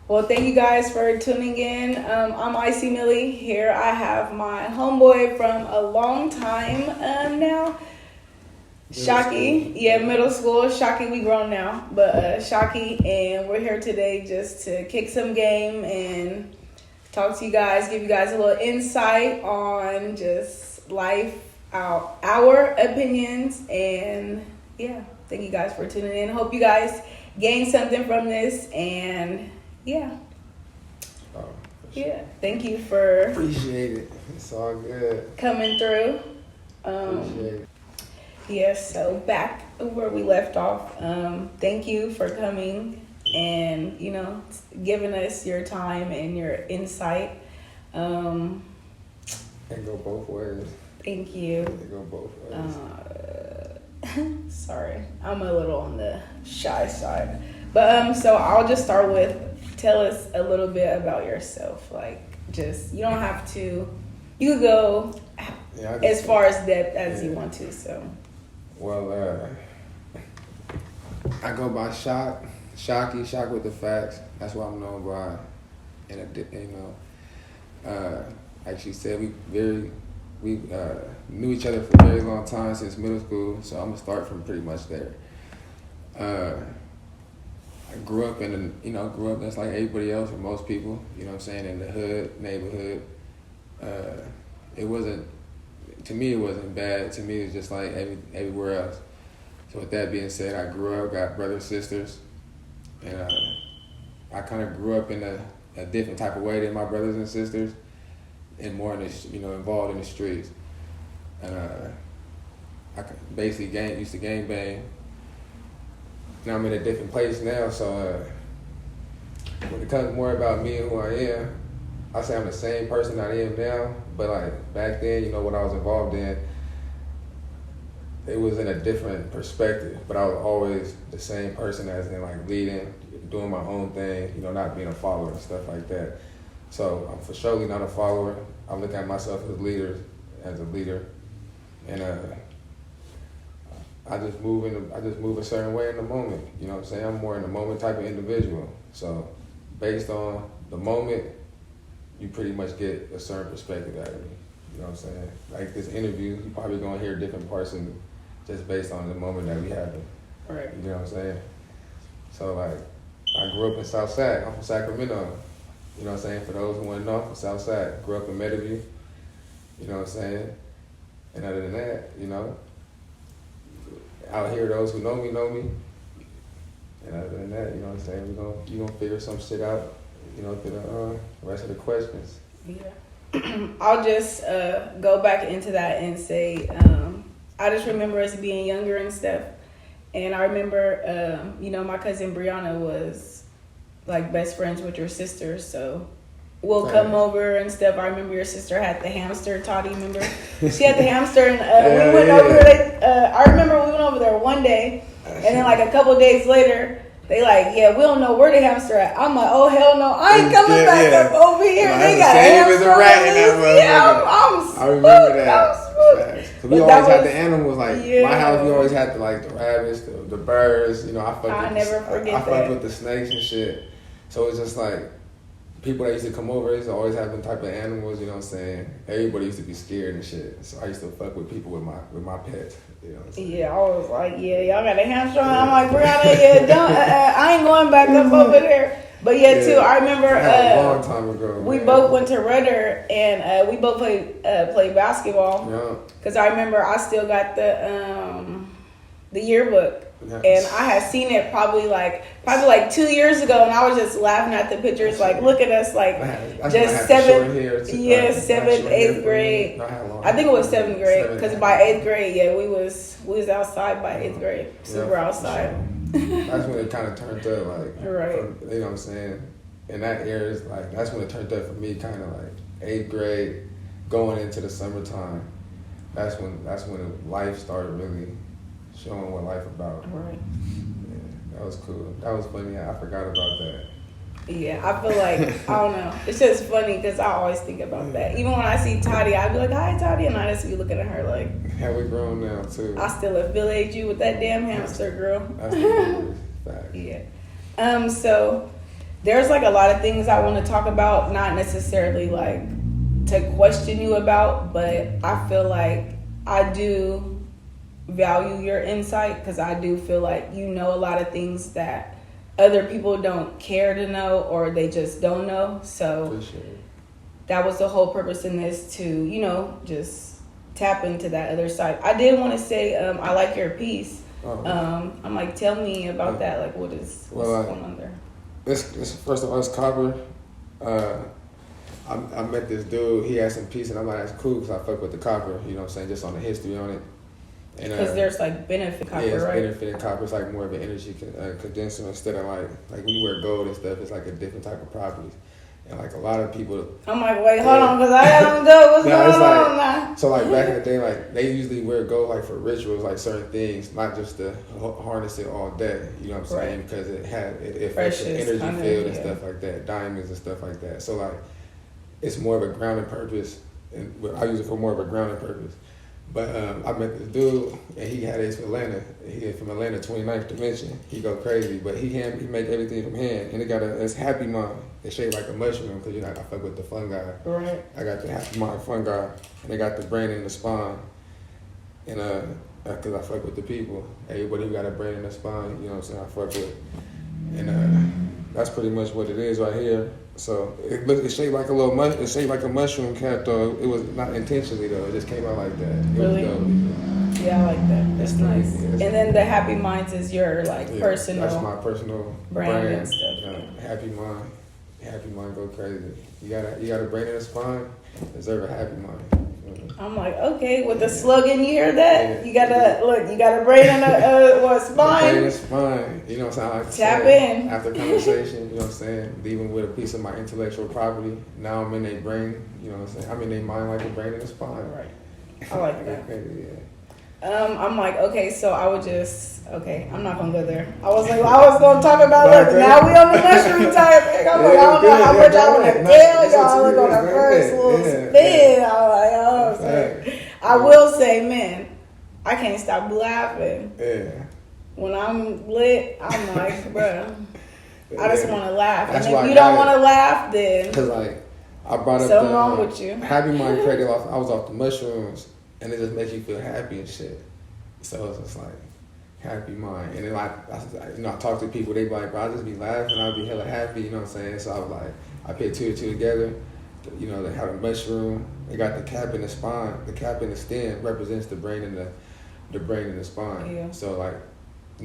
Well, thank you guys for tuning in. I'm Icy Millie. Here I have my homeboy from a long time now, Shockey. Yeah, middle school. Shockey, we grown now. But Shockey, and we're here today just to kick some game and talk to you guys, give you guys a little insight on just life, our opinions, and yeah, thank you guys for tuning in. Hope you guys gain something from this, and yeah. Yeah, thank you for appreciate it. It's all good. Coming through. Appreciate it. Yeah, so back where we left off. Thank you for coming and giving us your time and your insight. And go both ways. Thank you. They go both ways. Sorry, I'm a little on the shy side, but so I'll just start with tell us a little bit about yourself. Like, just you don't have to. You could go as far as depth as you want to. So, well, I go by Shockey with the facts. That's what I'm known by. And like she said, we knew each other for a very long time since middle school. So I'm gonna start from pretty much there. I grew up just like everybody else or most people, you know what I'm saying, in the hood, neighborhood. It wasn't bad. To me, it was just like everywhere else. So with that being said, I grew up, got brothers, sisters, and I kind of grew up in a different type of way than my brothers and sisters, and more in involved in the streets. And I basically used to gang bang. Now I'm in a different place now, so when it comes more about me and who I am, I say I'm the same person I am now, but like back then, what I was involved in, it was in a different perspective, but I was always the same person as in like leading, doing my own thing, not being a follower and stuff like that. So I'm for surely not a follower. I look at myself as a leader, and I just move a certain way in the moment. You know what I'm saying? I'm more in the moment type of individual. So based on the moment, you pretty much get a certain perspective out of me. You know what I'm saying? Like this interview, you probably gonna hear different parts of me just based on the moment that we having. Right. You know what I'm saying? So like, I grew up in Southside. I'm from Sacramento. You know what I'm saying? For those who want to know, I'm from Southside. Grew up in Meadowview. You know what I'm saying? And other than that, out here, those who know me. And other than that, you know what I'm saying? You gonna figure some shit out, through the rest of the questions. Yeah. I'll just go back into that and say, I just remember us being younger and stuff. And I remember, my cousin Brianna was like best friends with your sister. So we'll come over and stuff. I remember your sister had the hamster, Toddy, remember? She had the hamster, and we went over there. I remember we went over there one day, and then like a couple days later, they like, yeah, we don't know where the hamster at. I'm like, oh hell no, I ain't coming back up over here. They got a hamster. I remember that. So we always had the animals. Like my house, we always had the rabbits, the birds. I fucked with the snakes and shit. So it's just like, people that used to come over used to always have them type of animals, you know what I'm saying? Everybody used to be scared and shit. So I used to fuck with people with my pets, you know what I'm saying? Yeah, I was like, yeah, y'all got a hamster. I'm like, Brianna, yeah, don't, I ain't going back up over there. But too, I remember a long time ago, we both went to Rudder, and we both played basketball. Yeah. Because I remember I still got the yearbook. Yes. And I had seen it probably like 2 years ago, and I was just laughing at the pictures, like, look at us, like, just seventh, 8th grade. I think it was 7th grade, because by 8th grade, we was outside by 8th grade, super outside. That's when it kind of turned up, like, right. You know what I'm saying? In that era, like, that's when it turned up for me, kind of like 8th grade, going into the summertime. That's when life started really showing what life about. Right. Yeah, that was cool. That was funny. I forgot about that. Yeah, I feel like, I don't know. It's just funny because I always think about that. Even when I see Toddy, I'd be like, hi, Toddy. And I just be looking at her like, yeah, we grown now, too. I still affiliate you with that damn hamster, girl. That's the fact. Yeah. So there's like a lot of things I want to talk about, not necessarily like to question you about, but I feel like I do value your insight because I do feel like you know a lot of things that other people don't care to know or they just don't know. So that was the whole purpose in this, to, you know, just tap into that other side. I did want to say I like your piece. I'm like, tell me about that. Like, what's going on there? This first of all, it's copper. I met this dude. He had some piece, and I'm like, that's cool because I fuck with the copper. You know what I'm saying? Just on the history on it. Because there's like benefit copper, yeah, it's right? benefit in copper. It's like more of an energy condenser instead of like when you wear gold and stuff. It's like a different type of properties. And like a lot of people, I'm like, wait, hold on, because I haven't go. What's going on now? So like back in the day, like they usually wear gold like for rituals, like certain things, not just to harness it all day. You know what I'm saying? Because it affects the energy field and stuff like that, diamonds and stuff like that. So like it's more of a grounding purpose, and I use it for more of a grounding purpose. But I met this dude, and he had his from Atlanta. He is from Atlanta, 29th dimension. He go crazy, but he make everything from hand, and it got it's happy mind. It's shaped like a mushroom because I fuck with the fungi. Right. I got the happy mind fungi, and they got the brain and the spine. And because I fuck with the people, everybody who got a brain and a spine, you know what I'm saying, I fuck with. And that's pretty much what it is right here. So it's shaped like a little it's shaped like a mushroom cap though. It was not intentionally though. It just came out like that. Really? Yeah, I like that. That's nice. And then the Happy Minds is your personal. That's my personal brand and stuff. Happy mind. Happy mind go crazy. You got a brain and a spine. Deserve a happy mind. I'm like, okay, with the slogan, you hear that? You got a brain and a spine? Brain and spine. You know what I'm saying? Tap in. After conversation, you know what I'm saying? Leaving with a piece of my intellectual property. Now I'm in their brain, you know what I'm saying? I'm in their mind like a brain and a spine. Right. I like that. Crazy, yeah. I'm like, okay, so I would I'm not gonna go there. I was gonna talk about that. Now we on the mushroom type thing. I'm like, I don't know how much I want to tell y'all. Look on the first little spin. I'm like, oh, I will say, man, I can't stop laughing. Yeah. When I'm lit, I'm like, bro, I just want to laugh. That's and if you don't want to laugh, then because like I brought up something wrong with you. Happy mind credit off. I was off the mushrooms. And it just makes you feel happy and shit. So it's just like, happy mind. And then I talk to people, they be like, bro, I just be laughing, I'll be hella happy, you know what I'm saying? So I was like, I put two and two together. You know, they have a mushroom, they got the cap in the spine. The cap in the stem represents the brain and the brain and the spine. Yeah. So like the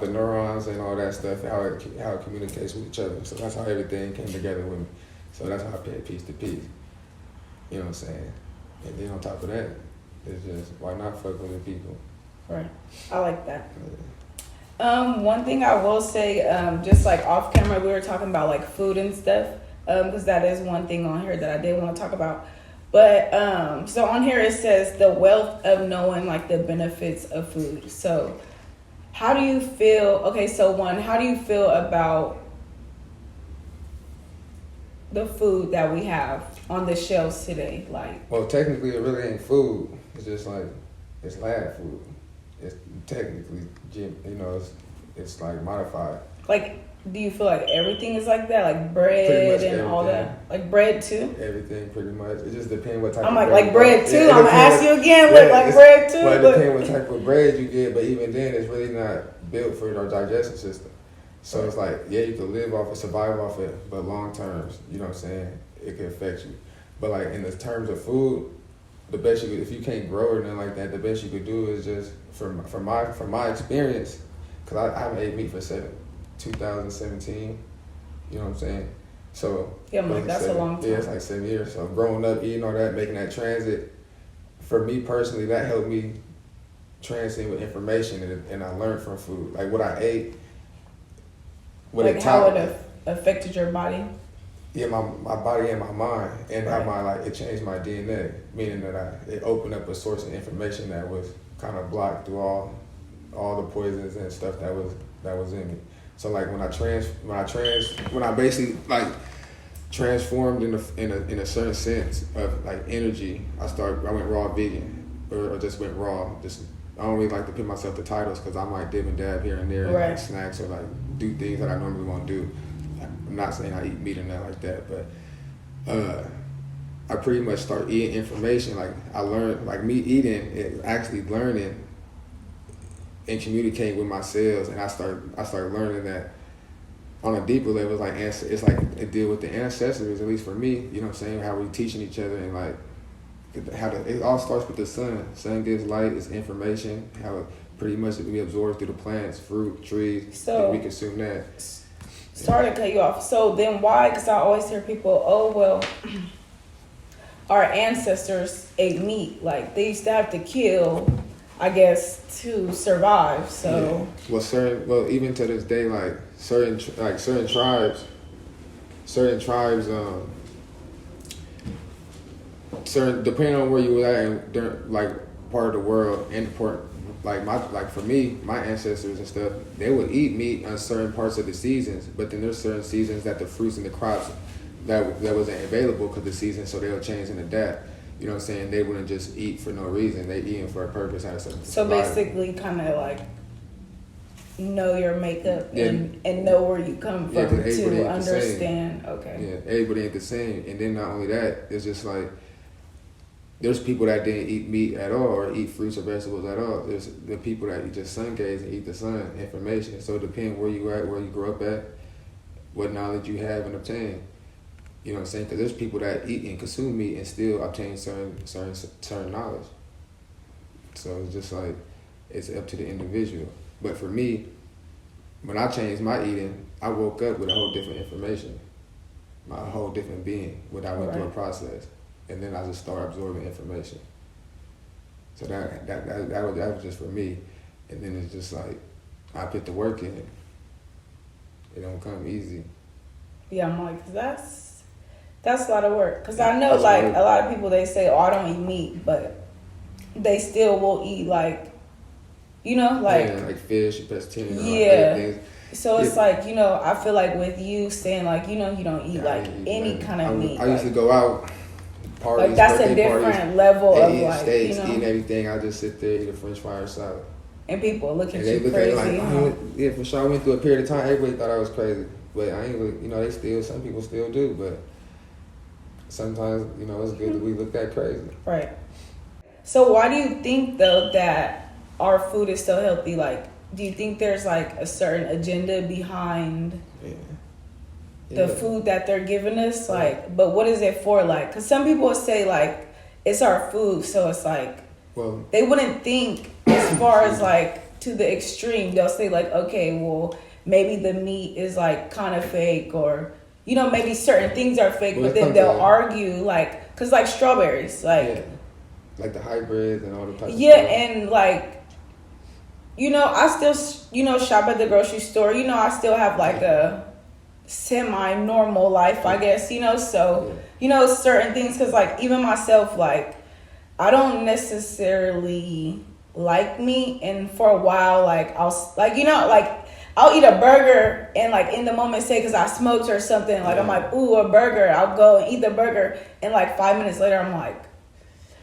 neurons and all that stuff, how it communicates with each other. So that's how everything came together with me. So that's how I put piece to piece. You know what I'm saying? And then on top of that, it's just, why not fuck with the people? Right. I like that. One thing I will say, just like off camera, we were talking about like food and stuff, because that is one thing on here that I did want to talk about. But so on here it says the wealth of knowing like the benefits of food. So how do you feel? Okay, so how do you feel about the food that we have on the shelves today? Like, well, technically it really ain't food. It's just like, it's lab food. It's technically, you know, it's like modified. Like, do you feel like everything is like that? Like bread and all that? Like bread too? Everything pretty much. It just depends what type I'm of like bread. Bread too. I'm going to ask you again, like bread too. Well, it depends what type of bread you get, but even then it's really not built for our digestive system. So it's like, yeah, you can live off it, survive off it, but long terms, you know what I'm saying, it can affect you. But like in the terms of food, the best you could, if you can't grow or nothing like that, the best you could do is just, from my experience, because I haven't ate meat for 2017, you know what I'm saying? So yeah, I'm like, that's a long time. Yeah, it's like 7 years. So growing up, eating all that, making that transit, for me personally, that helped me transcend with information, and I learned from food. Like what I ate, like how it affected your body? Yeah, my body and my mind, and how it changed my DNA, meaning that it opened up a source of information that was kind of blocked through all the poisons and stuff that was in me. So like when I basically like transformed in a certain sense of like energy, I went raw vegan, or just went raw. I don't really like to put myself to titles because I might dib and dab here and there, and like snacks or like do things that I normally won't do. I'm not saying I eat meat or nothing like that, but I pretty much start eating information. Like I learned, like me eating, it actually learning and communicating with my cells, and I started learning that on a deeper level. It's like a deal with the ancestors, at least for me. You know what I'm saying? How we teaching each other, and like it all starts with the sun. Sun gives light, it's information. How it pretty much we absorb through the plants, fruit, trees. So we consume that. Sorry to cut you off. So then why? Because I always hear people, oh well, our ancestors ate meat. Like they used to have to kill, I guess, to survive. So well, even to this day, like certain tribes, depending on where you were at and during, like part of the world and for me, my ancestors and stuff, they would eat meat on certain parts of the seasons, but then there's certain seasons that the fruits and the crops that wasn't available because the season, so they'll change and adapt. You know what I'm saying? They wouldn't just eat for no reason. They eating for a purpose. So basically, kind of like know your makeup and know where you come from to understand. Okay. Yeah, everybody ain't the same. And then not only that, it's just like there's people that didn't eat meat at all or eat fruits or vegetables at all. There's the people that eat just sun gaze and eat the sun information. So it depends where you at, where you grew up at, what knowledge you have and obtain. You know what I'm saying? Because there's people that eat and consume meat and still obtain certain knowledge. So it's just like it's up to the individual. But for me, when I changed my eating, I woke up with a whole different information, my whole different being, without went through a process. And then I just start absorbing information. So that was just for me. And then it's just like I put the work in. It don't come easy. Yeah, I'm like, that's a lot of work. Cause I know like a lot of people, they say, "Oh, I don't eat meat," but they still will eat like, you know, like fish, pescatarian. Yeah. So it's like, you know, I feel like with you saying like, you know, you don't eat any kind of meat. I used to go out. Parties, like that's a different level of like steaks, you know, eating everything. I just sit there, eat a French fry or salad. And people look at you look crazy. At like, yeah, for sure. I went through a period of time. Everybody thought I was crazy, but I ain't. You know, some people still do. But sometimes, you know, it's good that we look that crazy. Right. So why do you think though that our food is so healthy? Like, do you think there's like a certain agenda behind? The food that they're giving us, like, but what is it for? Like, because some people say like it's our food, so it's like, well, they wouldn't think as far as like to the extreme. They'll say like, okay, well, maybe the meat is like kind of fake, or you know, maybe certain things are fake, but then they'll argue like, because like strawberries, like the hybrids and all the types. Yeah, and like, you know, I still shop at the grocery store. You know, I still have like a semi-normal life, I guess, you know, so you know, certain things, because like even myself, like I don't necessarily like meat, and for a while, like I'll like, you know, like I'll eat a burger and like in the moment say because I smoked or something, like I'm like, ooh, a burger, I'll go and eat the burger, and like 5 minutes later I'm like,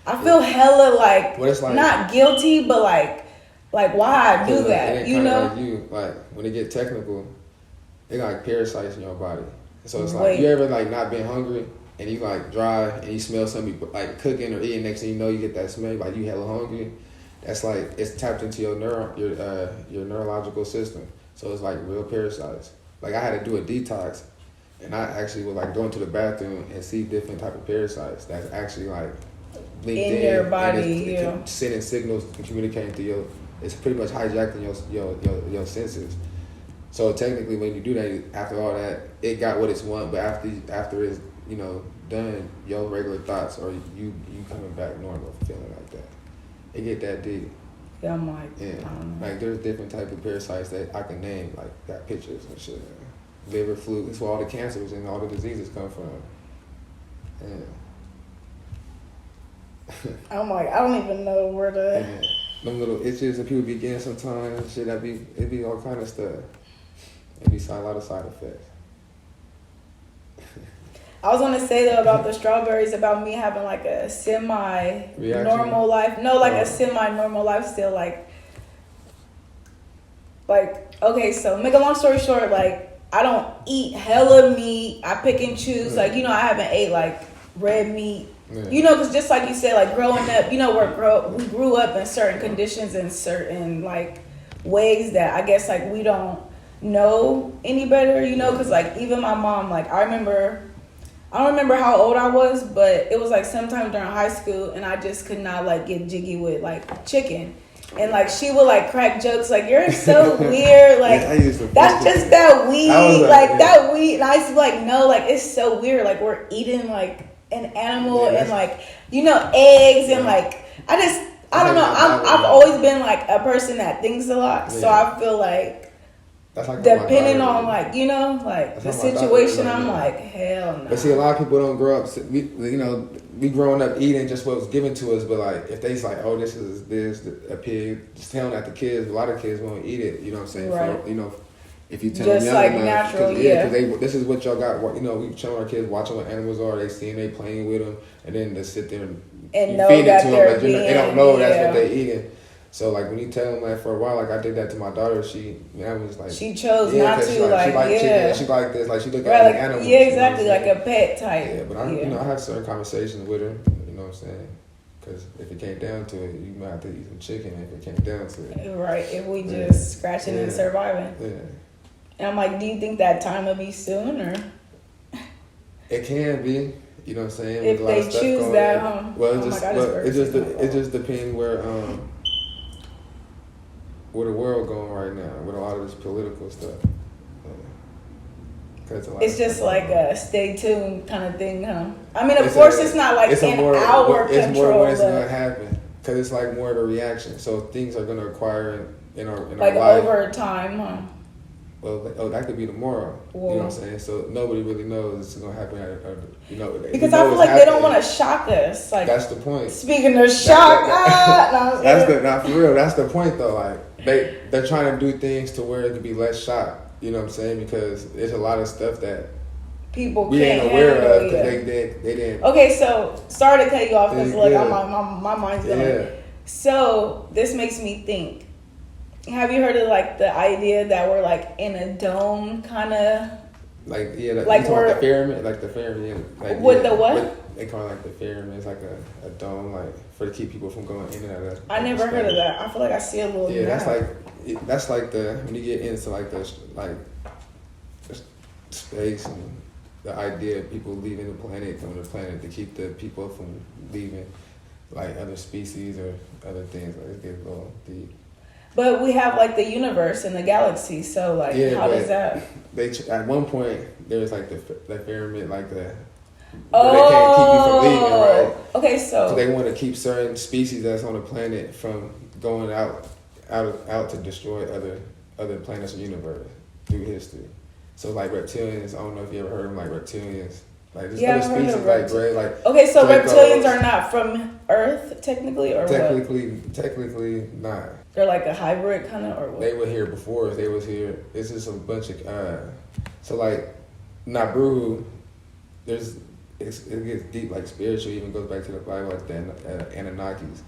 I feel hella like not guilty, but like why I do that, you know? Like when they get technical, they got like parasites in your body. So it's like, you ever like not been hungry and you like dry and you smell something like cooking or eating, next thing you know you get that smell, like you hella hungry. That's like, it's tapped into your neurological system. So it's like real parasites. Like I had to do a detox, and I actually was like going to the bathroom and see different type of parasites that's actually like linked in your body, it's sending signals and communicating to your, it's pretty much hijacking your senses. So technically, when you do that, after all that, it got what it's want. But after it's, you know, done, your regular thoughts or you coming back normal, feeling like that. It get that deep. Yeah, I'm like, like there's different type of parasites that I can name, like got pictures and shit. Liver, flu. That's where all the cancers and all the diseases come from. Yeah. I'm like, I don't even know where to. Them little itches that people be getting sometimes and shit. It be all kind of stuff. It be a lot of side effects. I was gonna say though about the strawberries, about me having like a semi-normal life. No, like a semi-normal life still. Like okay, so make a long story short, like I don't eat hella meat. I pick and choose. Like, I haven't ate like red meat. Because just like you said, like growing up, we grew up in certain conditions and certain like ways that I guess like we don't know any better, because like even my mom, like I don't remember how old I was, but it was like sometime during high school, and I just could not like get jiggy with like chicken. And like she would like crack jokes like, you're so weird, like that's just that weed, that weed. And I used to be like, no, like it's so weird, like we're eating like an animal and like eggs and like I don't know. I've always been like a person that thinks a lot, so I feel like that's like depending on like like the situation, I'm like hell no. But see, a lot of people don't grow up. We growing up eating just what was given to us. But like if they's like, oh, this is a pig, just telling that the kids. A lot of kids won't eat it. You know what I'm saying? Right. If you tell just them like natural, because this is what y'all got. We showing our kids watching what animals are. They seeing, they playing with them, and then they sit there and know feed it that to them. Like, they don't know that's what they eating. So like when you tell them like for a while, like I did that to my daughter. I was like she chose not to she like chicken. She like this. Like she looked at like animals. Yeah, exactly, like a pet type. Yeah, but I had certain conversations with her. You know what I'm saying? Because if it came down to it, you might have to eat some chicken. If it came down to it, right? If we just scratching and surviving. Yeah. And I'm like, do you think that time will be soon, or? It can be. You know what I'm saying? If they choose that, well, it just depends where the world going right now with a lot of this political stuff. It's just like a stay tuned kind of thing, huh? I mean, of course, it's not like in our control. It's more when it's gonna happen because it's like more of a reaction. So things are gonna acquire in our like life. over time, huh? Well, that could be tomorrow. You know what I'm saying? So nobody really knows it's gonna happen. Because I feel like they don't want to shock us. Like that's the point. Speaking of shock, not for real. That's the point though. Like they're trying to do things to where it could be less shock. You know what I'm saying? Because there's a lot of stuff that people we can't ain't aware of because they didn't. Okay, so sorry to cut you off because my mind's going. Yeah. So this makes me think. Have you heard of like the idea that we're like in a dome kind of? Like we're the pyramid, like the pyramid. Like, with the what? They call it like the pyramid. It's like a dome, like for to keep people from going in and out of. I never heard of that. I feel like I see a little. Yeah, that's like the when you get into like the space and the idea of people leaving the planet, coming to the planet to keep the people from leaving, like other species or other things. Like it gets a little deep. But we have like the universe and the galaxy, so like how does that? They at one point there was like the pyramid, like the. Oh. They can't keep you from leaving, right? Okay, so they want to keep certain species that's on the planet from going out to destroy other planets or universe through history. So like reptilians, I don't know if you ever heard of them, like reptilians. Like there's other species like gray, like okay, so Dracos. Reptilians are not from Earth technically, or technically not. They're like a hybrid kind of, or what? They were here before us. They was here. It's just a bunch of so like Nabru. It gets deep, like spiritual. Even goes back to the Bible, like the Anunnakis.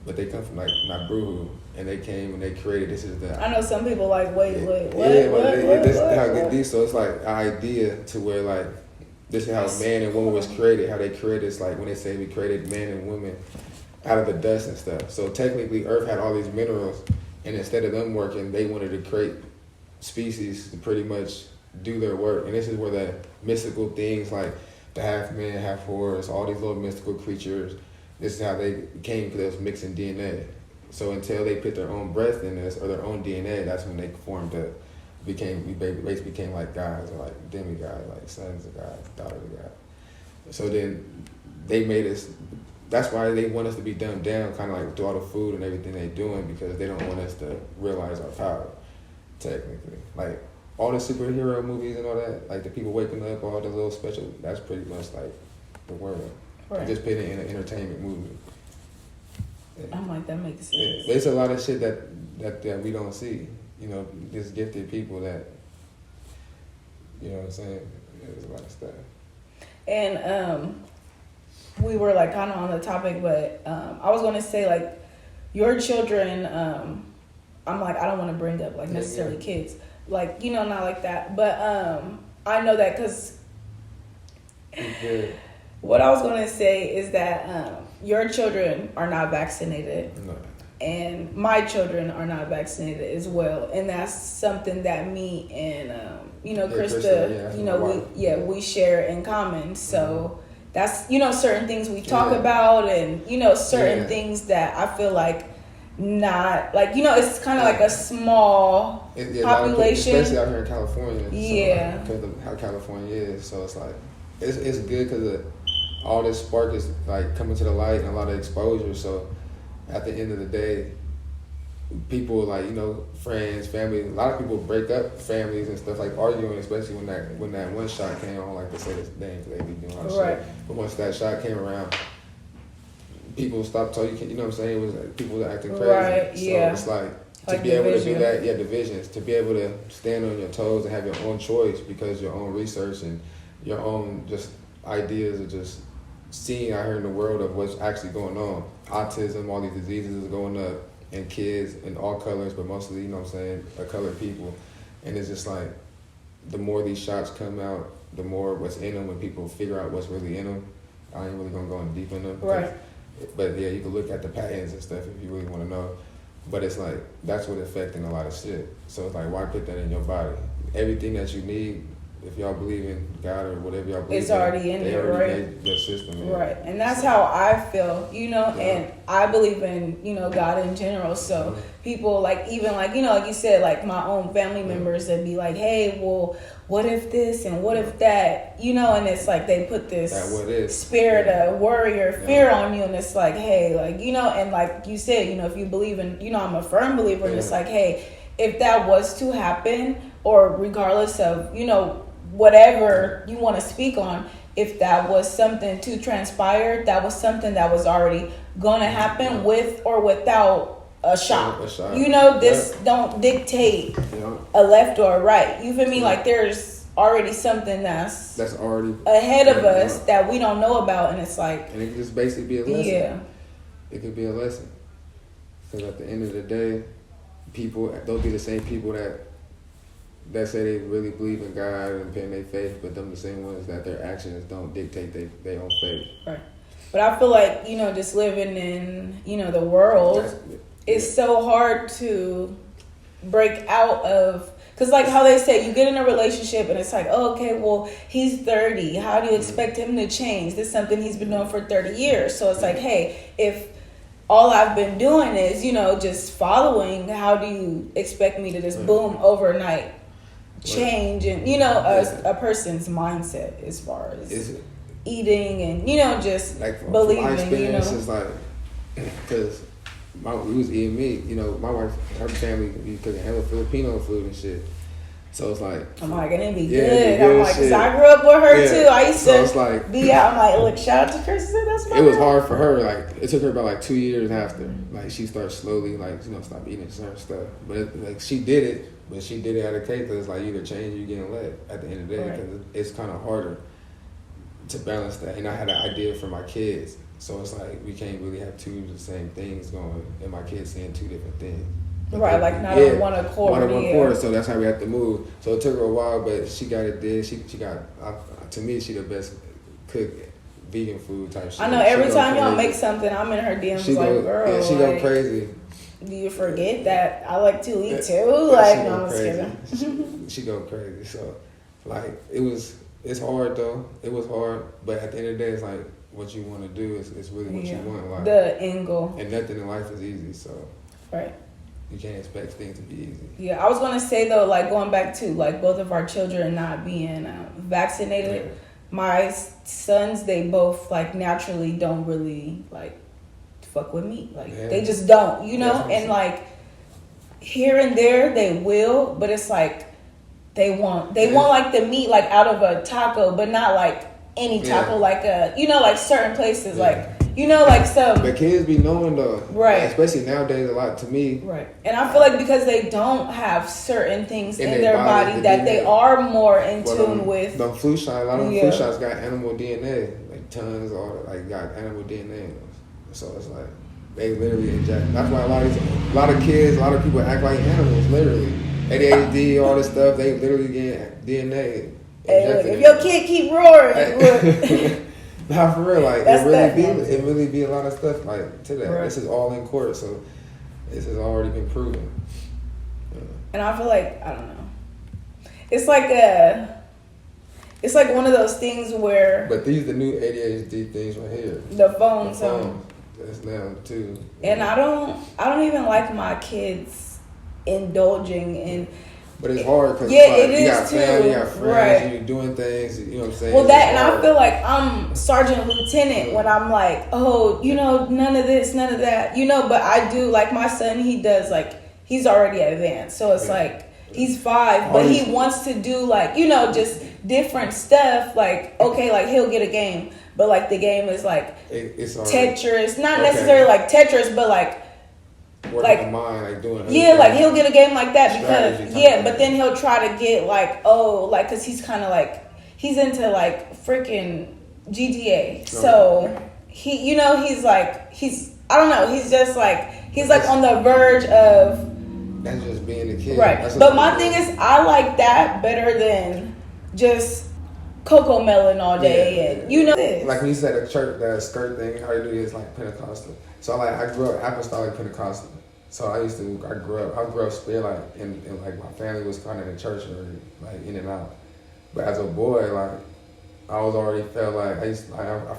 But they come from like Nabru, and they came and they created. This is the. I know some people like what? This is how it gets deep. So it's like an idea to where like. This is how man and woman was created, how they created. It's like when they say we created man and woman out of the dust and stuff. So technically Earth had all these minerals, and instead of them working, they wanted to create species to pretty much do their work. And this is where the mystical things like the half man, half horse, all these little mystical creatures, this is how they came because they was mixing DNA. So until they put their own breath in this or their own DNA, that's when they formed we basically became like gods or like demigods, like sons of God, daughters of God. So then they made us. That's why they want us to be dumbed down, kind of like through all the food and everything they're doing, because they don't want us to realize our power. Technically, like all the superhero movies and all that, like the people waking up, all the little special. That's pretty much like the world. Right. Just put it in an entertainment movie. Yeah. I'm like, that makes sense. Yeah. There's a lot of shit that we don't see. You know, just gifted people that, you know what I'm saying? There's a lot of stuff. And we were like kind of on the topic, but I was going to say like your children, I'm like, I don't want to bring up like necessarily kids, like, you know, not like that. But I know that because what I was going to say is that your children are not vaccinated. No. And my children are not vaccinated as well. And that's something that me and, you know, Krista, you know, we share in common. So that's, you know, certain things we talk about and, you know, certain things that I feel like not, like, you know, it's kind of like a small population. Especially out here in California. Yeah. So, because of how California is. So it's like, it's good because all this spark is like coming to the light and a lot of exposure. So at the end of the day, people like, you know, friends, family, a lot of people break up families and stuff, like arguing, especially when that one shot came on, like they say this name because they be doing all this shit. But once that shot came around, people stopped talking, you know what I'm saying? It was like people were acting crazy. Right, so yeah. it's like to Like be able to division. do that, divisions, to be able to stand on your toes and have your own choice because your own research and your own just ideas are just seeing out here in the world of what's actually going on. Autism, all these diseases is going up in kids in all colors, but mostly, you know what I'm saying, colored people. And it's just like, the more these shots come out, the more what's in them when people figure out what's really in them. I ain't really gonna go in deep in them. Right. But yeah, you can look at the patents and stuff if you really want to know. But it's like, that's what affecting a lot of shit. So it's like, why put that in your body? Everything that you need, if y'all believe in God or whatever y'all believe It's already in there, right? Made your system. Yeah. Right. And that's how I feel, you know, and I believe in, you know, God in general. So people like, even like, you know, like you said, like my own family members that be like, hey, well, what if this and what if that, you know, and it's like they put this spirit of worry or fear on you, and it's like, hey, like, you know, and like you said, you know, if you believe in, you know, I'm a firm believer, and it's like, hey, if that was to happen, or regardless of, you know, whatever you want to speak on, if that was something to transpire, that was something that was already going to happen with or without a shot. You know, this don't dictate a left or a right. You feel me? Like there's already something that's already ahead of us that we don't know about, and it's like, and it could just basically be a lesson. Yeah, it could be a lesson. Because at the end of the day, people, they'll be the same people that say they really believe in God and pin their faith, but them the same ones that their actions don't dictate their own faith. Right. But I feel like, you know, just living in, you know, the world, it's so hard to break out of, because like how they say, you get in a relationship and it's like, oh, okay, well, he's 30. How do you expect him to change? This is something he's been doing for 30 years. So it's like, hey, if all I've been doing is, you know, just following, how do you expect me to just boom overnight change and, you know, a person's mindset as far as eating and, you know, just like believing, my experience, you know, is like, because we was eating meat, you know, my wife, her family be cooking hella Filipino food and shit. So it's like, I'm like, and it'd be good. I'm like, because I grew up with her too. I used to like, be out. I'm like, look, shout out to Kristen. That's my It was hard for her. Like, it took her about like 2 years after. Like, she started slowly, like, you know, stop eating certain stuff. But like, she did it, but she did it at a cake because it's like, either change or you getting let at the end of the day. Because it's kind of harder to balance that. And I had an idea for my kids. So it's like, we can't really have two of the same things going, and my kids saying two different things. Right, like not on one accord. One on one accord, so that's how we had to move. So it took her a while, but she got it did. She got, to me, she the best cook vegan food type shit. I know every time y'all make something, I'm in her DMs like, girl. Yeah, she go crazy. Do you forget that I like to eat too? Like, no, I'm just kidding. She go crazy. So, like, it's hard though. It was hard, but at the end of the day, it's like, what you want to do is really what you want in life. The end goal. And nothing in life is easy, so. Right. You can't expect things to be easy. Yeah, I was going to say, though, like, going back to, like, both of our children not being vaccinated, my sons, they both, like, naturally don't really, like, fuck with meat. Like, they just don't, you know? And, like, here and there, they will, but it's like, they want, like, the meat, like, out of a taco, but not, like, any taco, like, you know, like, certain places, like, you know, like some. But kids be knowing though, right? Especially nowadays, a lot to me, right? And I feel like because they don't have certain things in their body that they are more in tune with. The flu shot, a lot of flu shots got animal DNA, like tons, or like got animal DNA in them. So it's like They literally inject. That's why a lot of kids, a lot of people act like animals. Literally, ADHD, all this stuff. They literally get DNA. Hey, look, if your kid keep roaring, look. Nah, for real, like That's it really be a lot of stuff like to that. Right. This is all in court, so this has already been proven. And I feel like, I don't know. It's like one of those things where. But these the new ADHD things right here. The phones. That's now too. And I don't even like my kids indulging in. But it's hard because it you got is family, too. you got friends, Right. you're doing things. You know what I'm saying? Well, that and I feel like I'm sergeant lieutenant when I'm like, oh, none of this, none of that, But I do like my son. He does he's already advanced, so it's like. He's 5, but he wants to do just different stuff. Like, okay, like he'll get a game, but like the game is like it's Tetris, not necessarily like Tetris, but like working the mind, like doing. Like he'll get a game like that because but then he'll try to get because he's kind of like he's into like freaking GTA, so he he's I don't know, he's just like he's like on the verge of. That's just being a kid. Right. But my thing is, I like that better than just Cocoa Melon all day. Yeah. This. Like when you said the skirt thing, how they do this like Pentecostal. So I grew up apostolic Pentecostal. So I grew up still and like my family was kind of in church or like in and out. But as a boy, like I was already felt like I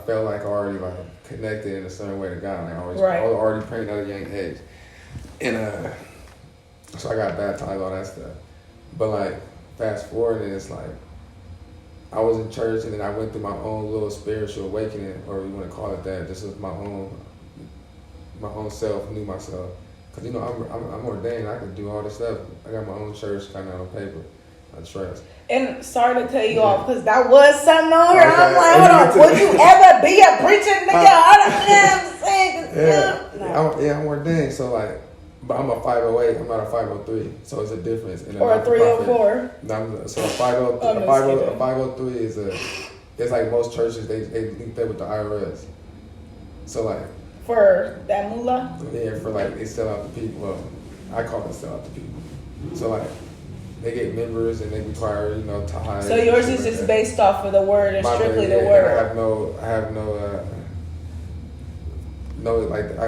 felt like already like connected in a certain way to God. Like I was already praying at a young age. And so I got baptized, all that stuff. But like, fast forward, and it's like, I was in church, and then I went through my own little spiritual awakening, or you want to call it that. This was my own self, knew myself. Cause I'm ordained. I can do all this stuff. I got my own church, kind of on paper. I trust. And sorry to cut you off, cause that was something on here. I'm like, hold on, would you ever be a preacher, nigga? I don't know. I'm saying. I'm ordained, so like. But I'm a 508. I'm not a 503, so it's a difference. Or a 304. So a 503 is it's like most churches they link that with the IRS. So like for that moolah. Yeah, for like they sell out the people. Well, I call it sell out the people. So like they get members and they require tithes. So yours is just based off of the word and strictly the word. I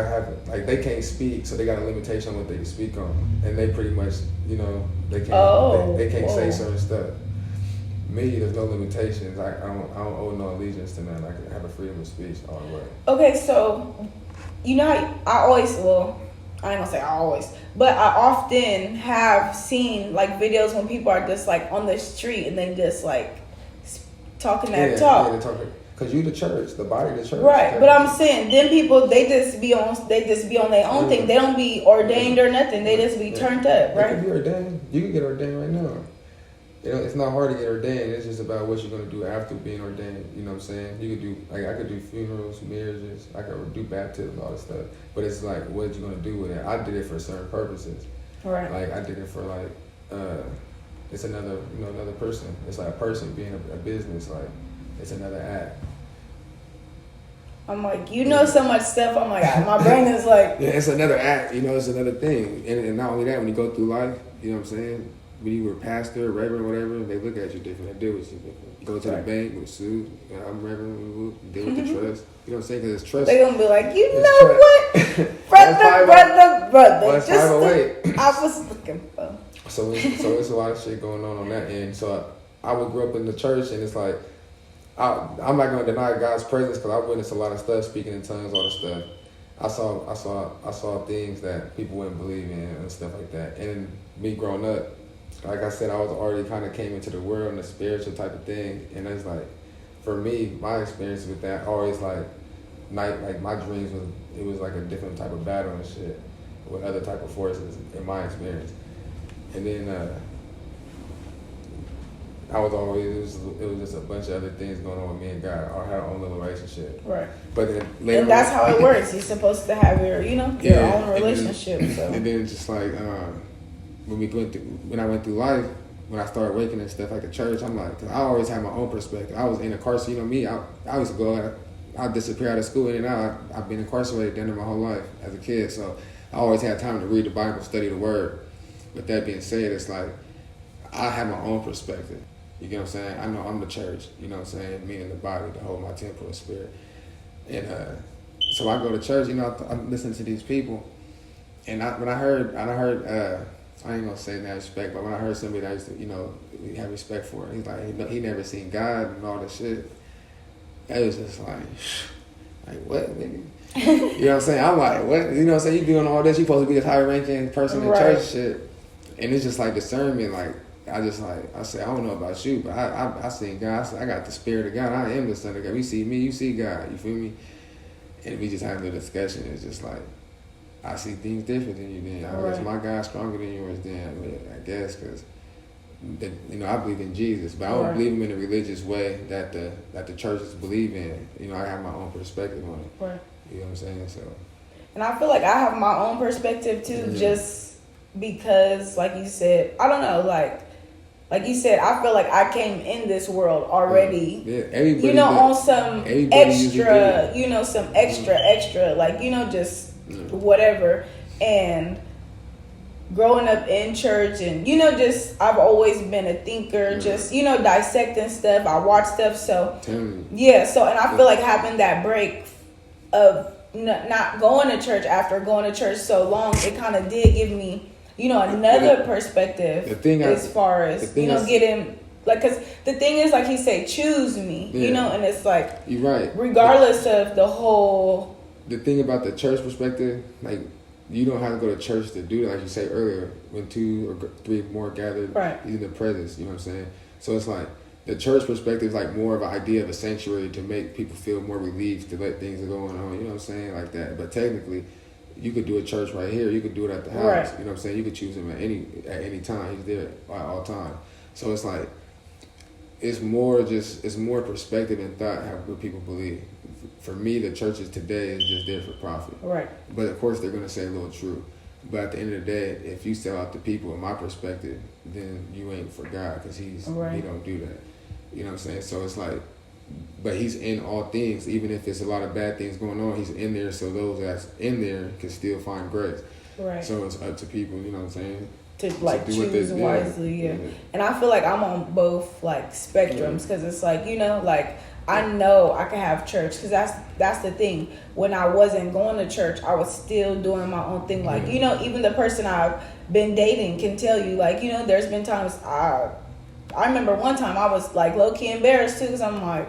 have they can't speak, so they got a limitation on what they can speak on, and they pretty much they can't say certain stuff. Me, there's no limitations. I don't owe no allegiance to none. I can have a freedom of speech all the way. Okay, so how I always I ain't gonna say I always, but I often have seen like videos when people are just like on the street and they just like talking that talk. Yeah, they're talking. Cause you the church, the body of the church. Right, but I'm saying them people they just be on their own thing. They don't be ordained or nothing. They just be turned up, right? You can be ordained. You can get ordained right now. It's not hard to get ordained. It's just about what you're gonna do after being ordained. You know what I'm saying? You could do I could do funerals, marriages. I could do baptisms, all this stuff. But it's like what you gonna do with it. I did it for certain purposes. Right. Like I did it for it's another another person. It's like a person being a business. Like it's another act. I'm like, so much stuff. I'm like, my brain is like. Yeah, it's another act, it's another thing. And not only that, when you go through life, you know what I'm saying? When you were pastor, reverend, whatever, they look at you different. They deal with you different. You go to the bank with a suit, I'm reverend, deal with the trust. You know what I'm saying? Because it's trust. They're going to be like, what? brother. Just 508. I was looking for. So it's a lot of shit going on that end. So I would grow up in the church, and it's like, I'm not gonna deny God's presence because I witnessed a lot of stuff, speaking in tongues, all this stuff. I saw things that people wouldn't believe in and stuff like that. And me growing up, like I said, I was already kind of came into the world and the spiritual type of thing. And it's like, for me, my experience with that always like my dreams was like a different type of battle and shit with other type of forces in my experience. And then I was always it was just a bunch of other things going on with me and God. I had our own little relationship. Right. But then later and that's how it works. You're supposed to have your own relationship. And then just like when I went through life, when I started waking and stuff like the church, I'm like, cause I always had my own perspective. I was in a car, so me, I used to go out I disappear out of school in and out. I've been incarcerated down there my whole life as a kid, so I always had time to read the Bible, study the Word. With that being said, it's like I have my own perspective. You get what I'm saying? I know I'm the church. You know what I'm saying? Meaning the body, to hold my temple of spirit. And so I go to church. You know, I'm listening to these people, and I heard. I ain't gonna say that respect, but when I heard somebody that I used to, you know, have respect for, he's like, he never seen God and all this shit. That was just like what, nigga? You know what I'm saying? I'm like, what? You know what I'm saying? You doing all this, you supposed to be this high ranking person in church shit. And it's just like discernment, like, I say, I don't know about you, but I seen God. I got the spirit of God. I am the son of God. You see me, you see God. You feel me? And we just having a discussion. It's just like, I see things different than you then. I guess my God's stronger than yours then, I guess, because you know, I believe in Jesus, but I don't believe him in a religious way that the churches believe in. You know, I have my own perspective on it. Right. You know what I'm saying? So, and I feel like I have my own perspective too, just because, like you said, I don't know, like you said, I feel like I came in this world already, you know, on some extra, you know, some extra, like, you know, just whatever. And growing up in church, and, you know, just, I've always been a thinker, just, you know, dissecting stuff. I watch stuff. So, yeah. So, and I feel like having that break of not going to church after going to church so long, it kind of did give me, you know, another perspective as far as, you know, getting, like, because the thing is, like he said, choose me, you know, and it's like, you're right. Regardless of the whole. The thing about the church perspective, like, you don't have to go to church to do that, like you said earlier, when 2 or 3 more gathered in the presence, you know what I'm saying? So it's like, the church perspective is like more of an idea of a sanctuary to make people feel more relieved to let things go on, you know what I'm saying, like that. But technically, you could do a church right here, you could do it at the house, you know what I'm saying? You could choose him at any time. He's there at all time. So it's like, it's more perspective and thought how what people believe. For me, the churches today is just there for profit. Right. But of course, they're going to say a little true. But at the end of the day, if you sell out to people, in my perspective, then you ain't for God, because he don't do that. You know what I'm saying? So it's like, but he's in all things, even if there's a lot of bad things going on, he's in there, so those that's in there can still find grace. Right. So it's up to people, you know what I'm saying? To like choose wisely, And I feel like I'm on both like spectrums, because it's like, you know, like, I know I can have church, because that's the thing. When I wasn't going to church, I was still doing my own thing. Like, you know, even the person I've been dating can tell you, like, you know, there's been times I remember one time I was like low-key embarrassed too, because I'm like,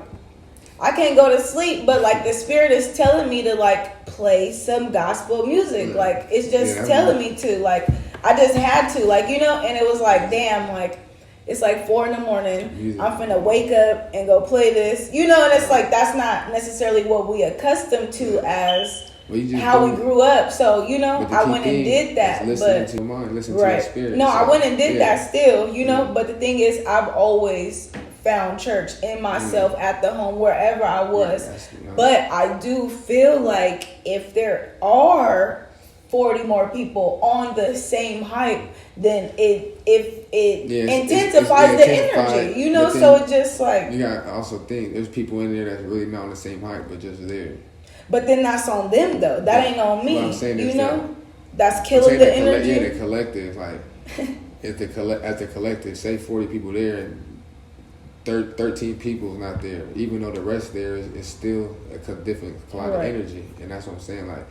I can't go to sleep, but like the spirit is telling me to like play some gospel music. Like, it's just telling me to, like, I just had to, like, you know, and it was like, damn, like, it's like 4 a.m. I'm finna wake up and go play this, you know, and it's like, that's not necessarily what we accustomed to as how we grew up. So, you know, I went and did that. Listen to your mind, listen to your spirit. No, I went and did that still, you know, but the thing is, I've always found church in myself at the home, wherever I was. But I do feel like if there are 40 more people on the same hype, then it intensifies the energy, you know. So it just like, you got to also think there's people in there that's really not on the same hype, but just there. But then that's on them though. That ain't on me. You know, that's killing the energy. The collective, like, as the collective, say 40 people there and 13 people is not there, even though the rest there is still a different cloud of energy, and that's what I'm saying. Like,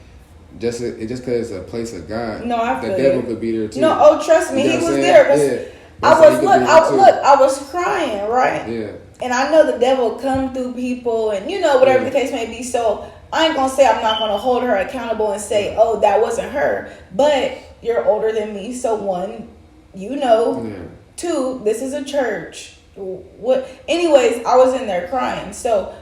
just because it's a place of God, the devil could be there too. No, oh, trust me, he was there. I was crying, right? Yeah. And I know the devil come through people, and you know, whatever the case may be. So I ain't gonna say I'm not gonna hold her accountable and say, oh, that wasn't her. But you're older than me, so 1, you know. 2, this is a church. What? Anyways, I was in there crying. So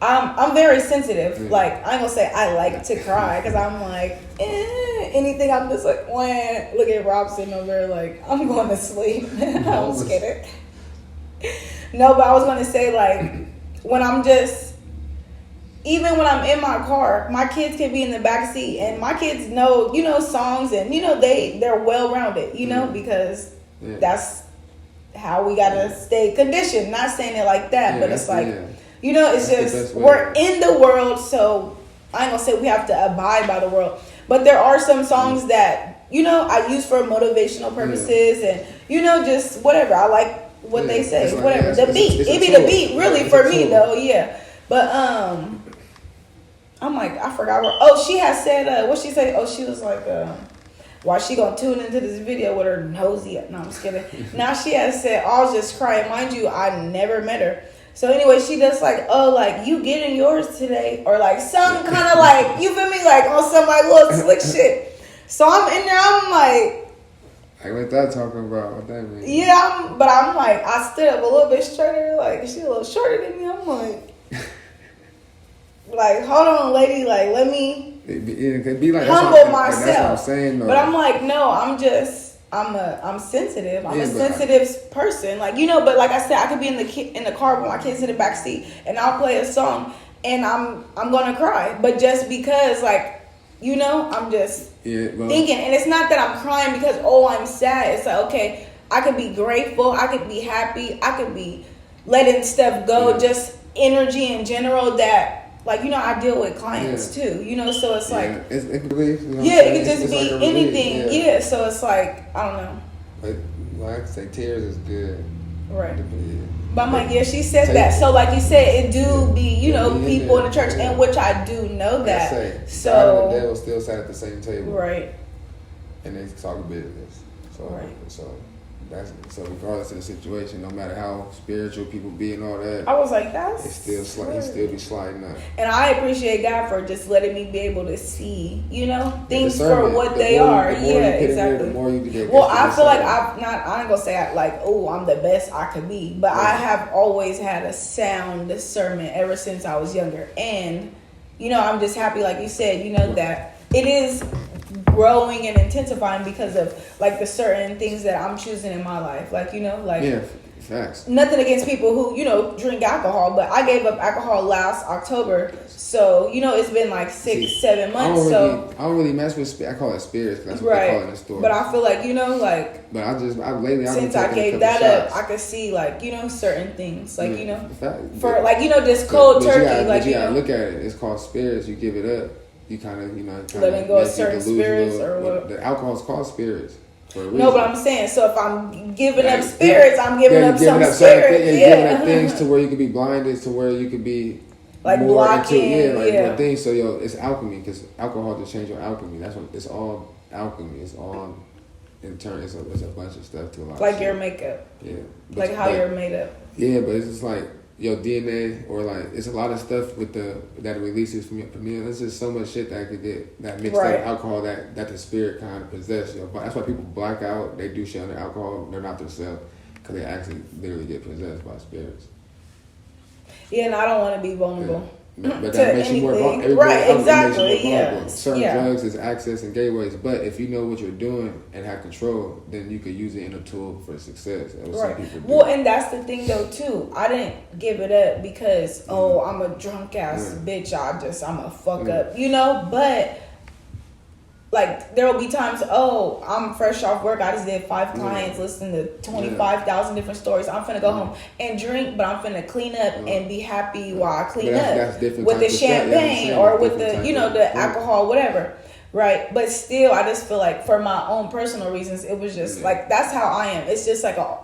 I'm very sensitive. Like, I ain't gonna say I like to cry, because I'm like, anything. I'm just like, look at Rob sitting over there like, I'm going to sleep. I'm scared. No, but I was gonna say, like, when I'm just, even when I'm in my car, my kids can be in the back seat, and my kids know, you know, songs, and you know, they're well rounded, you know, because that's how we gotta stay conditioned. Not saying it like that, but it's like, You know, it's That's the just best way. we're in the world, so I ain't gonna say we have to abide by the world, but there are some songs that, you know, I use for motivational purposes and, you know, just whatever. I like what they say, it's like, whatever. yeah, The beat, it's a it be tool. the beat really It's for a me tool. though, yeah. But I'm like, I forgot where. Oh, she had said, what she say? Oh, she was like, why she gonna tune into this video with her nosy? No, I'm just kidding. Now she has said, I was just crying. Mind you, I never met her. So anyway, she does like, oh, like you getting yours today, or like some kind of like, you feel me, like on some like little slick shit. So I'm in there, I'm like, What that talking about? What that mean? yeah, but I'm like, I stood up a little bit straighter, like she a little shorter than me. I'm like, hold on, lady, like let me It could be like humble myself. That's what I'm saying, though. But I'm like, no, I'm sensitive. I'm a sensitive person. Like, you know, but like I said, I could be in the car with my kids in the back seat and I'll play a song and I'm gonna cry. But just because, like, you know, I'm just thinking, and it's not that I'm crying because I'm sad. It's like, okay, I could be grateful, I could be happy, I could be letting stuff go, just energy in general that. Like, you know, I deal with clients too, you know, so it's like, it could be, you know it could just it's be like anything, yeah. So it's like, I don't know. But like I say, tears is good, Right. Yeah. But I'm like, yeah, she said that. So like you said, it do be, you know, people in the church, and which I do know that. God and the So devil still sat at the same table, right, and they talk business. So so regardless of the situation, no matter how spiritual people be and all that, I was like, that's he still be sliding up. And I appreciate God for just letting me be able to see, you know, things for what they are. Yeah, exactly. The more you get. Well, I feel like I ain't gonna say I'm the best I could be, but I have always had a sound discernment ever since I was younger, and you know, I'm just happy, like you said, you know, that it is growing and intensifying because of like the certain things that I'm choosing in my life, like, you know, like facts. Nothing against people who, you know, drink alcohol, but I gave up alcohol last October, so you know it's been like 6-7 months. I don't really mess with I call it spirits. That's what they call it in the store. But I feel like, you know, like, but lately since I gave that up, I could see, like, you know, certain things, like, you know, for like, you know, just cold turkey, like, you gotta know, look at it. It's called spirits. You give it up. You kind of, you know, letting go of certain spirits or what. The alcohol is called spirits. No, but I'm saying, so if I'm giving up spirits, I'm giving up some spirits. Giving up things to where you could be blinded, to where you could be like more blocking, more things. So it's alchemy, because alcohol just change your alchemy. That's what it's all alchemy. It's all in turn. It's a bunch of stuff to a lot. Like of your shit. makeup. Yeah. Like how you're made up. Yeah, but it's just like your DNA, or like it's a lot of stuff with that it releases from you. There's just so much shit that could get that mixed up with alcohol that the spirit kind of possesses you. That's why people black out. They do shit under alcohol. They're not themselves, because they actually literally get possessed by spirits. Yeah, and I don't want to be vulnerable. Yeah. But that makes you more vulnerable. Right, exactly. Yeah. Certain drugs is access and gateways, but if you know what you're doing and have control, then you could use it in a tool for success. That's what some people do. Well, and that's the thing though too. I didn't give it up because I'm a drunk ass bitch. I'm a fuck up, you know. But like there will be times, I'm fresh off work. I just did 5 clients, listening to 25,000 different stories. I'm finna go home and drink, but I'm finna clean up and be happy while I clean up with the champagne or with the, you know, the alcohol, whatever. Right. But still, I just feel like for my own personal reasons, it was just like, that's how I am. It's just like a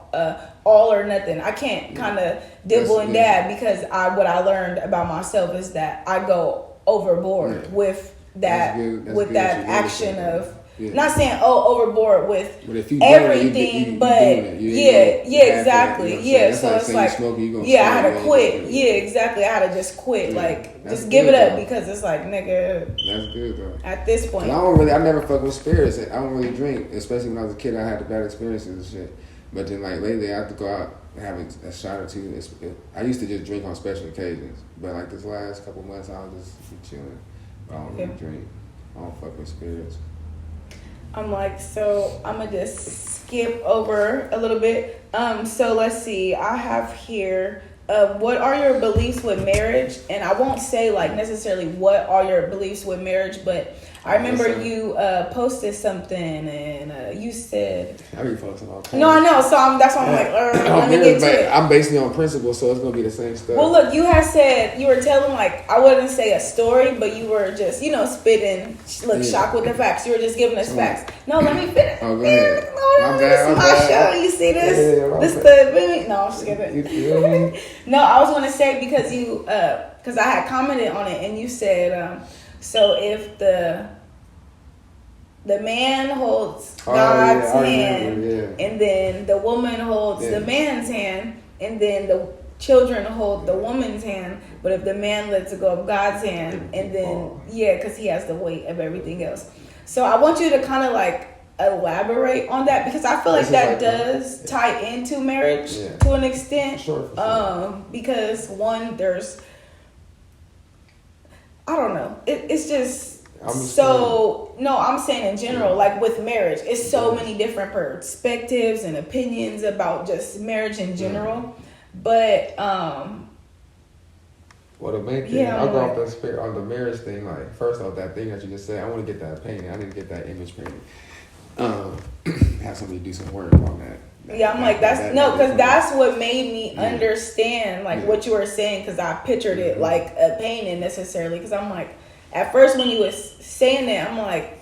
all or nothing. I can't kind of dibble and dab, because what I learned about myself is that I go overboard with that action of not saying overboard with everything, but exactly. So it's like, I had to quit. Exactly. I had to just quit. Like, just give it up, because it's like, nigga. That's good though. At this point, I never fuck with spirits. I don't really drink, especially when I was a kid. I had the bad experiences and shit. But then like lately, I have to go out and have a shot or two. I used to just drink on special occasions, but like this last couple months, I was just be chilling. I don't really drink. I don't fuck with spirits. I'm like, so I'm gonna just skip over a little bit. So let's see. I have here what are your beliefs with marriage? And I won't say like necessarily what are your beliefs with marriage, but I remember you posted something and you said. I be posting all kinds. No, I know. So that's why I'm like, let me get to it. I'm basing it on principle, so it's gonna be the same stuff. Well, look, you had said you were telling like I wouldn't say a story, but you were just spitting. Look, shocked with the facts. You were just giving us facts. No, let me finish. Oh, go ahead. This is my show. You see this? Yeah, this the no, I'm just kidding. No, I was gonna say because because I had commented on it and you said so if the man holds God's hand, and then the woman holds the man's hand, and then the children hold the woman's hand. But if the man lets go of God's hand, and then because he has the weight of everything else. So I want you to kind of like elaborate on that because I feel like that does tie into marriage to an extent. Sure. Because one, there's I don't know. It's just. I'm saying in general, like with marriage, it's so many different perspectives and opinions about just marriage in general. But well, the main thing I'll go off on the marriage thing. Like first off, that thing that you just said, I want to get that painting. I need to get that image painted. Have somebody do some work on that. Yeah, I'm like because that's what made me understand like what you were saying because I pictured it like a painting necessarily because I'm like. At first, when you was saying that, I'm like,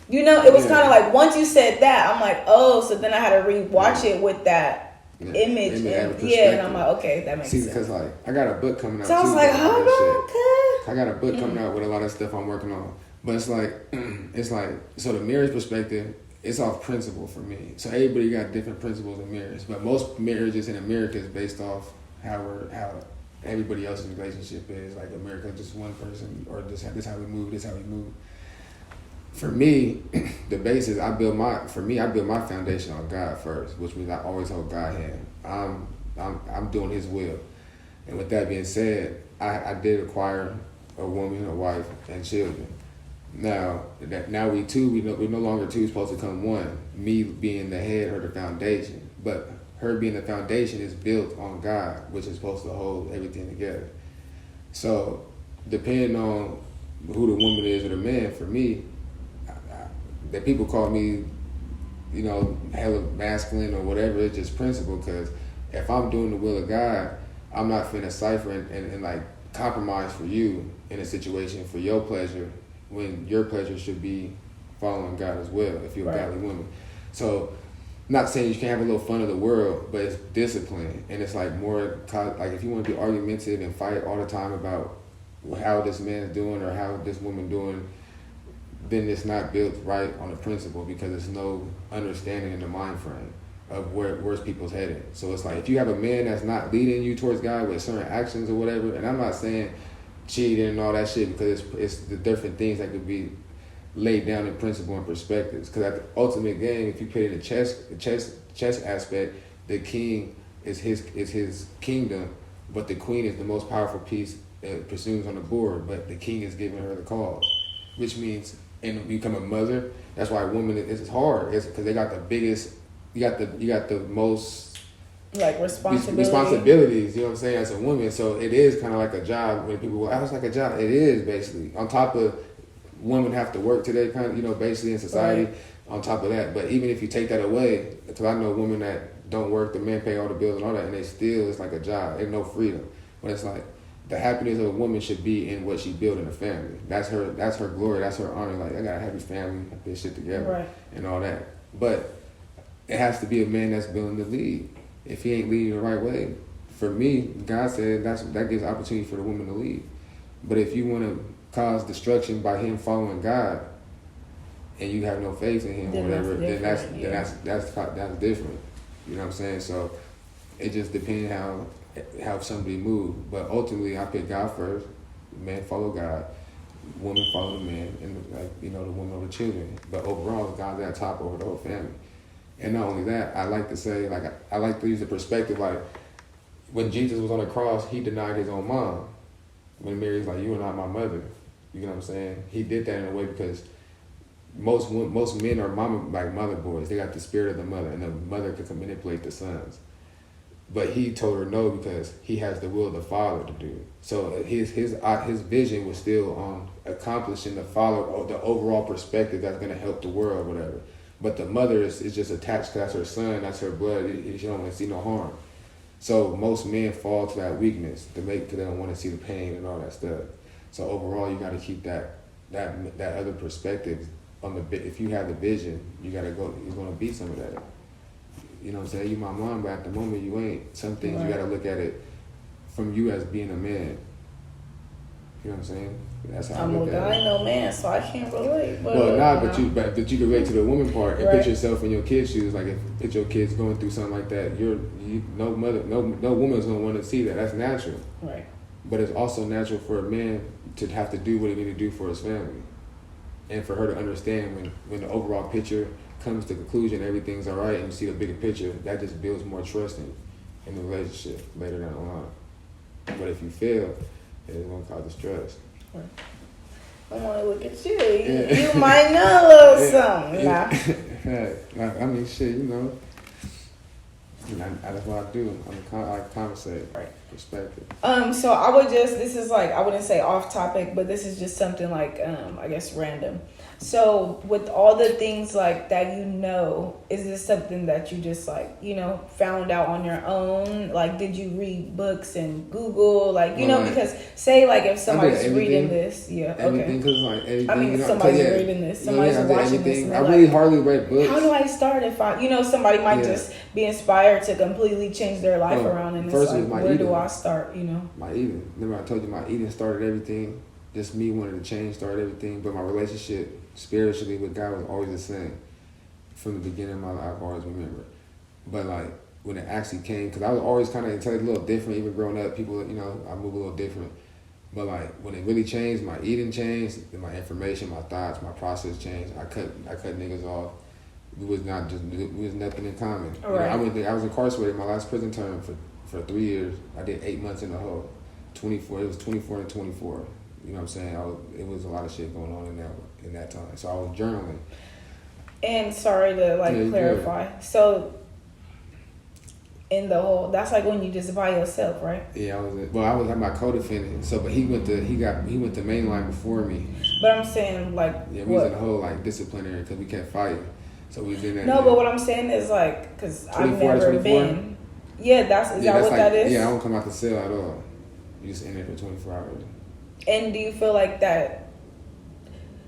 it was kind of like once you said that, I'm like, oh, so then I had to rewatch it with that image, and I'm like, okay, that makes sense. Because like I got a book coming out. So I was like, hold on, I got a book coming out with a lot of stuff I'm working on, but it's like so the marriage perspective, it's off principle for me. So everybody got different principles in marriage, but most marriages in America is based off how everybody else's relationship is. Like America, just one person, or this how we move, this how we move. For me, the basis I build my foundation on God first, which means I always hold God hand. I'm doing His will, and with that being said, I did acquire a woman, a wife, and children. Now we no longer two supposed to come one. Me being the head or the foundation, but her being the foundation is built on God, which is supposed to hold everything together. So, depending on who the woman is or the man, for me, that people call me, hella masculine or whatever, it's just principle. Because if I'm doing the will of God, I'm not finna cipher and like compromise for you in a situation for your pleasure when your pleasure should be following God as well, if you're a godly woman. So, not saying you can't have a little fun of the world, but it's discipline. And it's like more, like if you want to be argumentative and fight all the time about how this man's doing or how this woman doing, then it's not built right on the principle because there's no understanding in the mind frame of where's people's headed. So it's like if you have a man that's not leading you towards God with certain actions or whatever, and I'm not saying cheating and all that shit because it's the different things that could be laid down in principle and perspectives. Because at the ultimate game, if you put it in chess aspect, the king is his kingdom, but the queen is the most powerful piece that presumes on the board. But the king is giving her the call, which means and become a mother. That's why a woman is hard. It's because they got the biggest. You got the most like responsibilities. You know what I'm saying as a woman. So it is kind of like a job. When people go, it's like a job. It is basically on top of. Women have to work today, kind of, basically in society. Right. On top of that, but even if you take that away, because I know women that don't work, the men pay all the bills and all that, and they still it's like a job. There's no freedom. But it's like the happiness of a woman should be in what she built in a family. That's her glory. That's her honor. Like I got a happy family, put this shit together, and all that. But it has to be a man that's willing to lead. If he ain't leading the right way, for me, God said that gives opportunity for the woman to lead. But if you want to cause destruction by him following God, and you have no faith in him or whatever, then that's different. You know what I'm saying? So it just depends how somebody moves. But ultimately, I pick God first. Man follow God, woman follow the man, and the woman over the children. But overall, God's at top over the whole family. And not only that, I like to say, I like to use the perspective like when Jesus was on the cross, he denied his own mom. When Mary's like, you are not my mother. You know what I'm saying? He did that in a way because most men are mother boys. They got the spirit of the mother, and the mother can manipulate the sons. But he told her no because he has the will of the Father to do it. So his vision was still on accomplishing the Father, or the overall perspective that's going to help the world, whatever. But the mother is just attached because that's her son, that's her blood. She don't want to see no harm. So most men fall to that weakness because they don't want to see the pain and all that stuff. So overall, you got to keep that other perspective on the. If you have the vision, you got to go. You're going to be some of that. You know what I'm saying? You my mom, but at the moment you ain't. Some things right. You got to look at it from you as being a man. You know what I'm saying? That's how I look at it. I ain't no man, so I can't relate. But, but you can relate to the woman part and right. Put yourself in your kid's shoes. Like if your kid's going through something like that, no woman's gonna want to see that. That's natural. Right. But it's also natural for a man to have to do what he need to do for his family, and for her to understand when the overall picture comes to conclusion, everything's all right, and you see the bigger picture. That just builds more trust in the relationship later down the line. But if you fail, it's gonna cause distress. Right. I want to look at you. You might know a little something. Nah. I mean, shit, you know. That's what I do. I conversate. Right. Perspective. So I would this is like, I wouldn't say off topic, but this is just something like, I guess random. So with all the things like that, is this something that you just like, found out on your own? Like, did you read books and Google? Like, because say like if somebody's reading this, everything, cause like everything. I mean, if somebody's reading this, somebody's watching this. And I really hardly read books. How do I start if somebody might just be inspired to completely change their life around, and it's like, where do I start? My eating. Remember I told you my eating started everything. Just me wanting to change started everything, but my relationship spiritually with God was always the same from the beginning of my life. I've always remembered. But like when it actually came, because I was always kind of a little different, even growing up, people, I move a little different. But like when it really changed, my eating changed, my information, my thoughts, my process changed. I cut niggas off. We was nothing in common. Right. I was incarcerated my last prison term for 3 years. I did 8 months in the hole. 24. It was 24 and 24. You know what I'm saying? It was a lot of shit going on in that time. So I was journaling. And sorry to clarify. Good. So in the whole, that's like when you just by yourself, right? Yeah, I was at my co-defendant. So, but he went to mainline before me. But I'm saying like, yeah, we was in the whole like disciplinary because we kept fighting. So we was in that. No, but what I'm saying is like, because I've never been. Yeah, is that what that is? Yeah, I don't come out the cell at all. You just in there for 24 hours. And do you feel like that?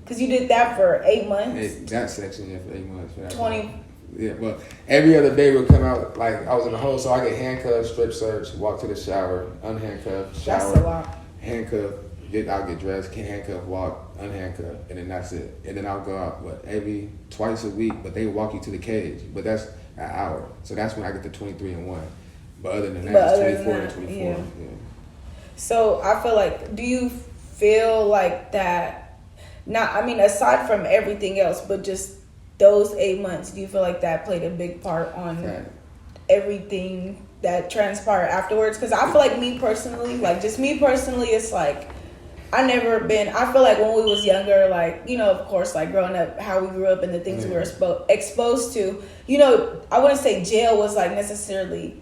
Because you did that for 8 months. That section, yeah, for 8 months. For that 20. Month. Yeah, but every other day would come out like I was in the hole, so I get handcuffed, strip search, walk to the shower, unhandcuffed, shower. That's a lot. Handcuffed, I'll get dressed, handcuffed, walk, unhandcuffed, and then that's it. And then I'll go out twice a week, but they walk you to the cage, but that's an hour. So that's when I get to 23 and 1. But other than that, it's 24 and 24. Yeah. So I feel like, do you feel like that, aside from everything else, but just those 8 months, do you feel like that played a big part on everything that transpired afterwards? Because I feel like me personally, it's like, I feel like when we was younger, like, of course, like growing up, how we grew up and the things we were exposed to, I wouldn't say jail was like necessarily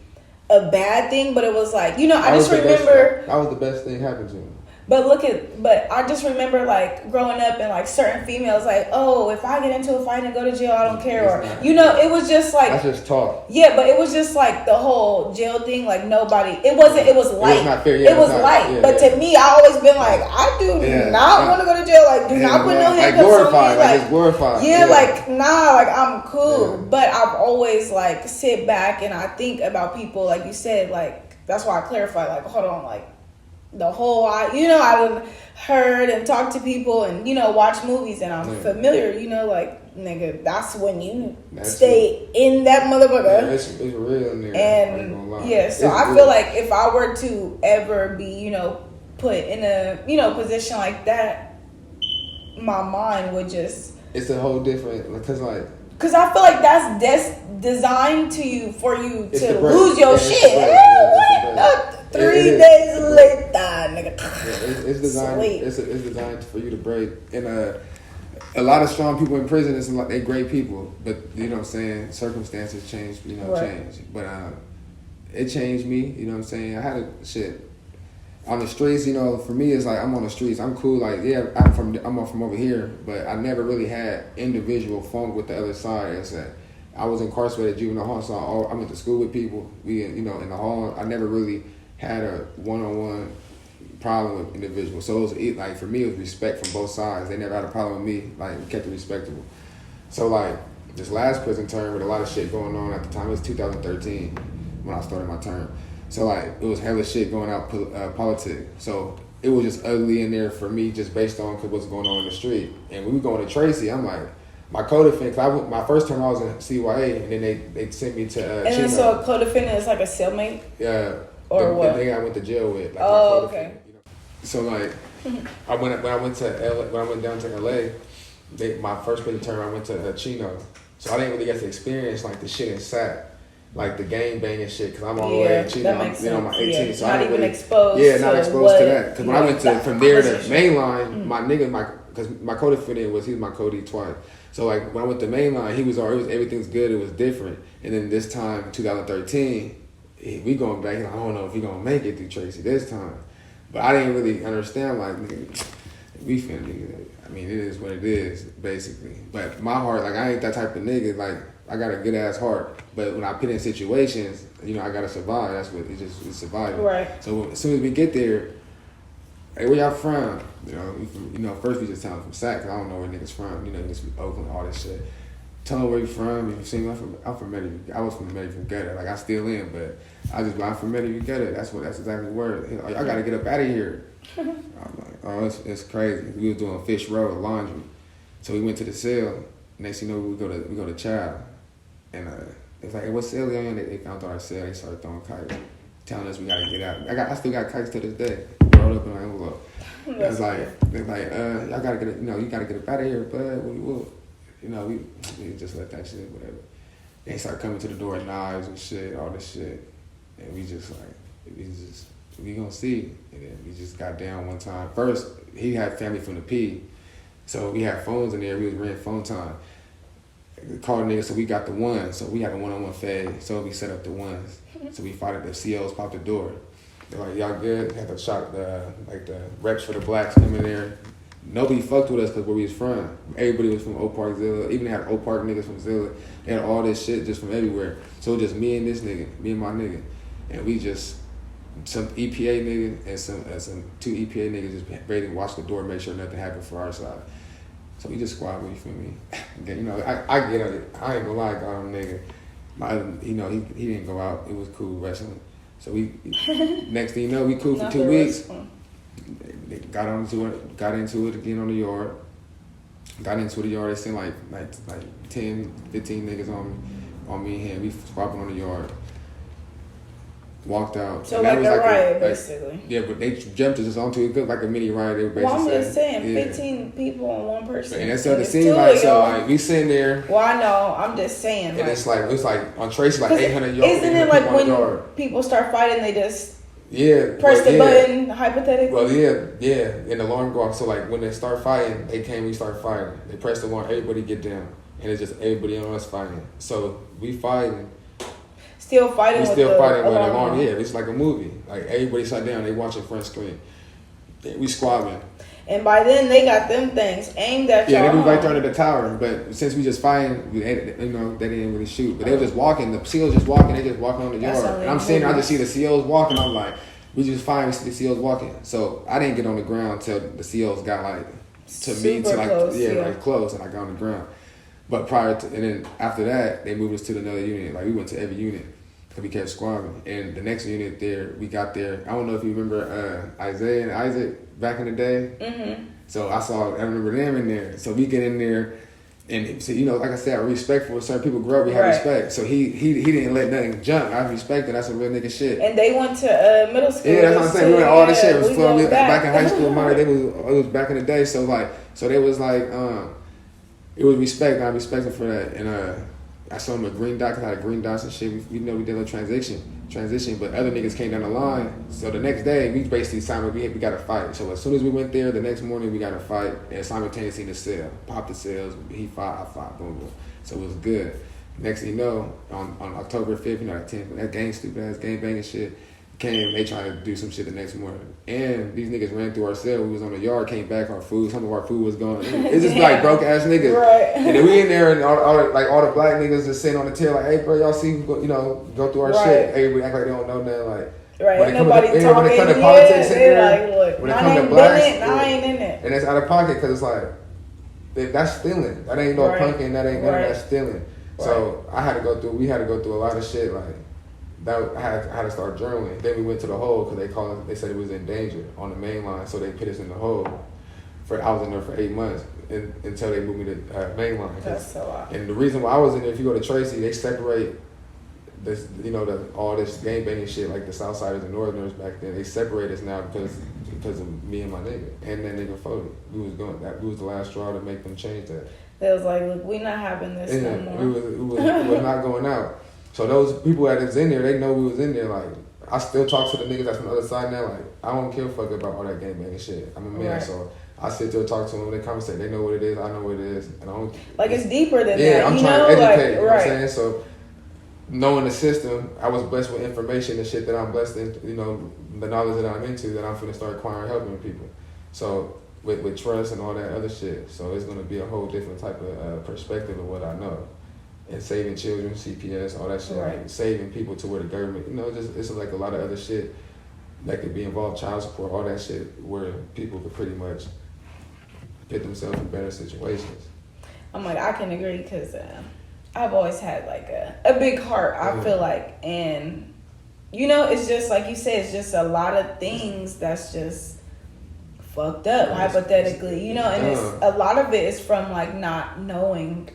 a bad thing, but it was like, I just remember that was the best thing happened to me. But I just remember like growing up and like certain females like, oh, if I get into a fight and go to jail, I don't care. Or it was just like, that's just talk. Yeah, but it was just like the whole jail thing. Like nobody, it was light. It was not fair. It was light. But to me, I always been like, I do not want to go to jail. Like, do not put no handcuffs on me. Like it's glorified. Yeah, like like I'm cool. Yeah. But I've always like sit back and I think about people, like you said, like that's why I clarify. Like, hold on, like. The whole, I've heard and talked to people and, watch movies and I'm familiar, like, nigga, that's when you stay in that motherfucker. Yeah, it's real in there. And, so I feel like if I were to ever be, put in a, position like that, my mind would just... It's a whole different, because I feel like that's designed for you to lose your shit. 3 days later, nigga. Yeah, it's designed. It's designed for you to break. And a lot of strong people in prison, it's like they great people, but you know what I'm saying. Circumstances change. Change. But it changed me. You know what I'm saying? I had a shit on the streets. You know, for me, it's like I'm on the streets. I'm cool. Like, yeah, I'm from over here, but I never really had individual funk with the other side. It's that I was incarcerated at juvenile hall, so I went to school with people. We, you know, in the hall. I never really had a one-on-one problem with individuals. So it was like, for me, it was respect from both sides. They never had a problem with me. Like, we kept it respectable. So like this last prison term with a lot of shit going on at the time, it was 2013 when I started my term. So like it was hella shit going out politics. So it was just ugly in there for me, just based on what's going on in the street. And when we going to Tracy, I'm like, my co-defendant, my first term I was in CYA, and then they sent me to and then Chino. so a co-defendant is like a cellmate? Yeah. Or what? The nigga I went to jail with. Like, oh, okay. You know? So like, when I went down to LA, my first prison term, I went to Chino. So I didn't really get to experience like the shit in SAC, like the gang banging shit, because I'm all the way in Chino. That makes sense. I'm 18, yeah. so not I didn't even really, exposed. Yeah, not exposed to that. Because when I went from there to mainline, because my co-defendant he was my co-D twice. So like when I went to mainline, he was everything's good. It was different. And then this time, 2013, we going back. I don't know if he gonna make it through Tracy this time. But I didn't really understand, like, nigga, we finna, nigga. I mean, it is what it is, basically. But my heart, like, I ain't that type of nigga. Like, I got a good ass heart. But when I put in situations, you know, I gotta survive. That's what it's surviving. Right. So as soon as we get there, hey, where y'all from? You know, first we just tell them from Sac, 'cause I don't know where niggas from. You know, niggas from Oakland, all this shit. Tell them where you from. You see me? I'm from Medellin. I was from Medellin Gutter. Like, I still am, but I'm from Medellin Gutter. That's exactly the word. You know, I gotta get up out of here. I'm like, oh, it's crazy. We was doing Fish Road laundry, so we went to the cell. Next thing you know, we go to Child, and it's like, hey, what cell you in? They found our cell. They started throwing kites, telling us we gotta get out. I still got kites to this day, rolled up in an envelope. It's like they're like, y'all gotta get you gotta get up out of here, bud. You know, we just let that shit, whatever. They start coming to the door with knives and shit, all this shit. And we gonna see. And then we just got down one time. First, he had family from the P. So we had phones in there, we was renting phone time. Called niggas, so we got the ones. So we had a one-on-one fed, so we set up the ones. So we fought at the COs, popped the door. They're like, y'all good? Had to shot the reps for the blacks come in there. Nobody fucked with us because where we was from. Everybody was from Oak Park, Zilla. Even had Oak Park niggas from Zilla. They had all this shit just from everywhere. So just me and this nigga, me and my nigga. And we just, some EPA nigga and some two EPA niggas just ready to watch the door and make sure nothing happened for our side. So we just squad with, you feel me? You know, I get it. I ain't gonna lie, got him nigga. He didn't go out. It was cool wrestling. So we, next thing you know, we cool for 2 weeks. They got into it again on the yard. Got into the yard. They sent like 10, 15 niggas on me and him. We swapping on the yard. Walked out. So like a riot, basically. Yeah, but they jumped us onto it. It looked like a mini riot. They were basically I'm just saying, yeah. 15 people on one person. And that's what it seemed like. So like we sitting there. Well, I know. I'm just saying. And it's like on Tracy like 800 yards. Isn't it like when people start fighting, they just press the button hypothetically? Well, yeah. And the alarm go off. So like when they start fighting, we start fighting. They press the alarm. Everybody get down, and it's just everybody on us fighting. So we fighting. Still fighting with the alarm. Yeah, it's like a movie. Like everybody sat down, they watching front screen. We squabbling. And by then they got them things aimed at y'all. Yeah, they be right there under the tower. But since we just fighting, they didn't really shoot. But they were just walking. The SEALs just walking. They just walking on the yard. And I'm sitting there, I just see the SEALs walking. I'm like, we just find we see the SEALs walking. So I didn't get on the ground till the SEALs got like close, and I got on the ground. But and then after that, they moved us to another unit. Like we went to every unit. Because we kept squabbling. And the next unit there, we got there. I don't know if you remember Isaiah and Isaac back in the day. Mm-hmm. So I remember them in there. So we get in there, and so, like I said, I'm respectful. Certain people grow up, we have respect. So he didn't let nothing jump. I respected. That's some real nigga shit. And they went to middle school. Yeah, that's what I'm saying. We went all this shit. It was back in high school. It was back in the day. So they was like, it was respect. I respected for that. And I saw him a green dot because I had green dots and shit. We did a little transition, but other niggas came down the line. So the next day, we basically signed, we got to fight. So as soon as we went there, the next morning we got to fight, and simultaneously in the cell. Pop the cells, he fought, I fought, boom, boom. So it was good. Next thing you know, on October 5th, you know, that 10th, that gang stupid ass gang banging shit came. They tried to do some shit the next morning, and these niggas ran through our cell. We was on the yard, came back, our food, some of our food was gone. It's just like broke ass niggas, right? And then we in there, and all the black niggas just sitting on the tail like, hey bro, y'all see, go through our shit. Everybody act like they don't know nothing, like. Right, when it comes to politics, politics in there, like, look, when it comes to blacks, I ain't in it. And it's out of pocket because it's like, that's stealing. That ain't no punking. That ain't none of that stealing. So we had to go through a lot of shit like that. I had to start journaling. Then we went to the hole because they said it was in danger on the main line, so they put us in the hole. I was in there for 8 months until they moved me to main line. That's so odd. And the reason why I was in there, if you go to Tracy, they separate this, all this gang banging shit, like the Southsiders and Northerners back then. They separate us now because of me and my nigga and that nigga Foley. We was the last straw to make them change that. They was like, look, we not having this no more. We was not going out. So those people that is in there, they know we was in there. Like, I still talk to the niggas that's on the other side now. Like, I don't give a fuck about all that gang banging shit. I'm a man, so I sit there and talk to them. They conversate. They know what it is. I know what it is. And I don't. Like, it's deeper than that. Yeah, I'm trying to educate. You know what I'm saying? Right. So, knowing the system, I was blessed with information and shit that I'm blessed in, the knowledge that I'm into, that I'm finna start acquiring, helping people. So, with trust and all that other shit. So, it's gonna be a whole different type of perspective of what I know. And saving children, CPS, all that shit. Right. Like saving people to where the government, it's like a lot of other shit that could be involved, child support, all that shit, where people could pretty much put themselves in better situations. I'm like, I can agree because I've always had like a big heart, I feel like. And, it's just like you said, it's just a lot of things that's just fucked up, hypothetically, and it's a lot of it is from like not knowing.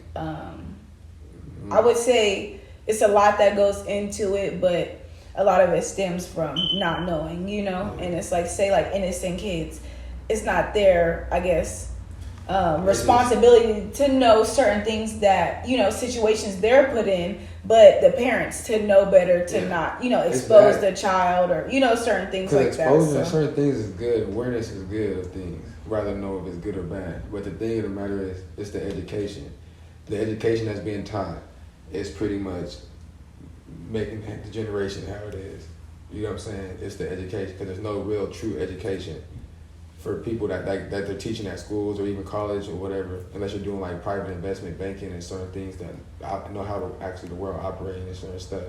I would say it's a lot that goes into it, but a lot of it stems from not knowing, and it's like, say like innocent kids, it's not their, I guess, responsibility to know certain things that, situations they're put in, but the parents to know better to not, expose the child or, certain things like that. Exposing certain things is good. Awareness is good of things, rather than know if it's good or bad. But the thing of the matter is, it's the education. The education that's being taught is pretty much making the generation how it is. You know what I'm saying? It's the education, because there's no real true education for people that they're teaching at schools or even college or whatever, unless you're doing like private investment banking and certain things that know how the world operates and certain stuff,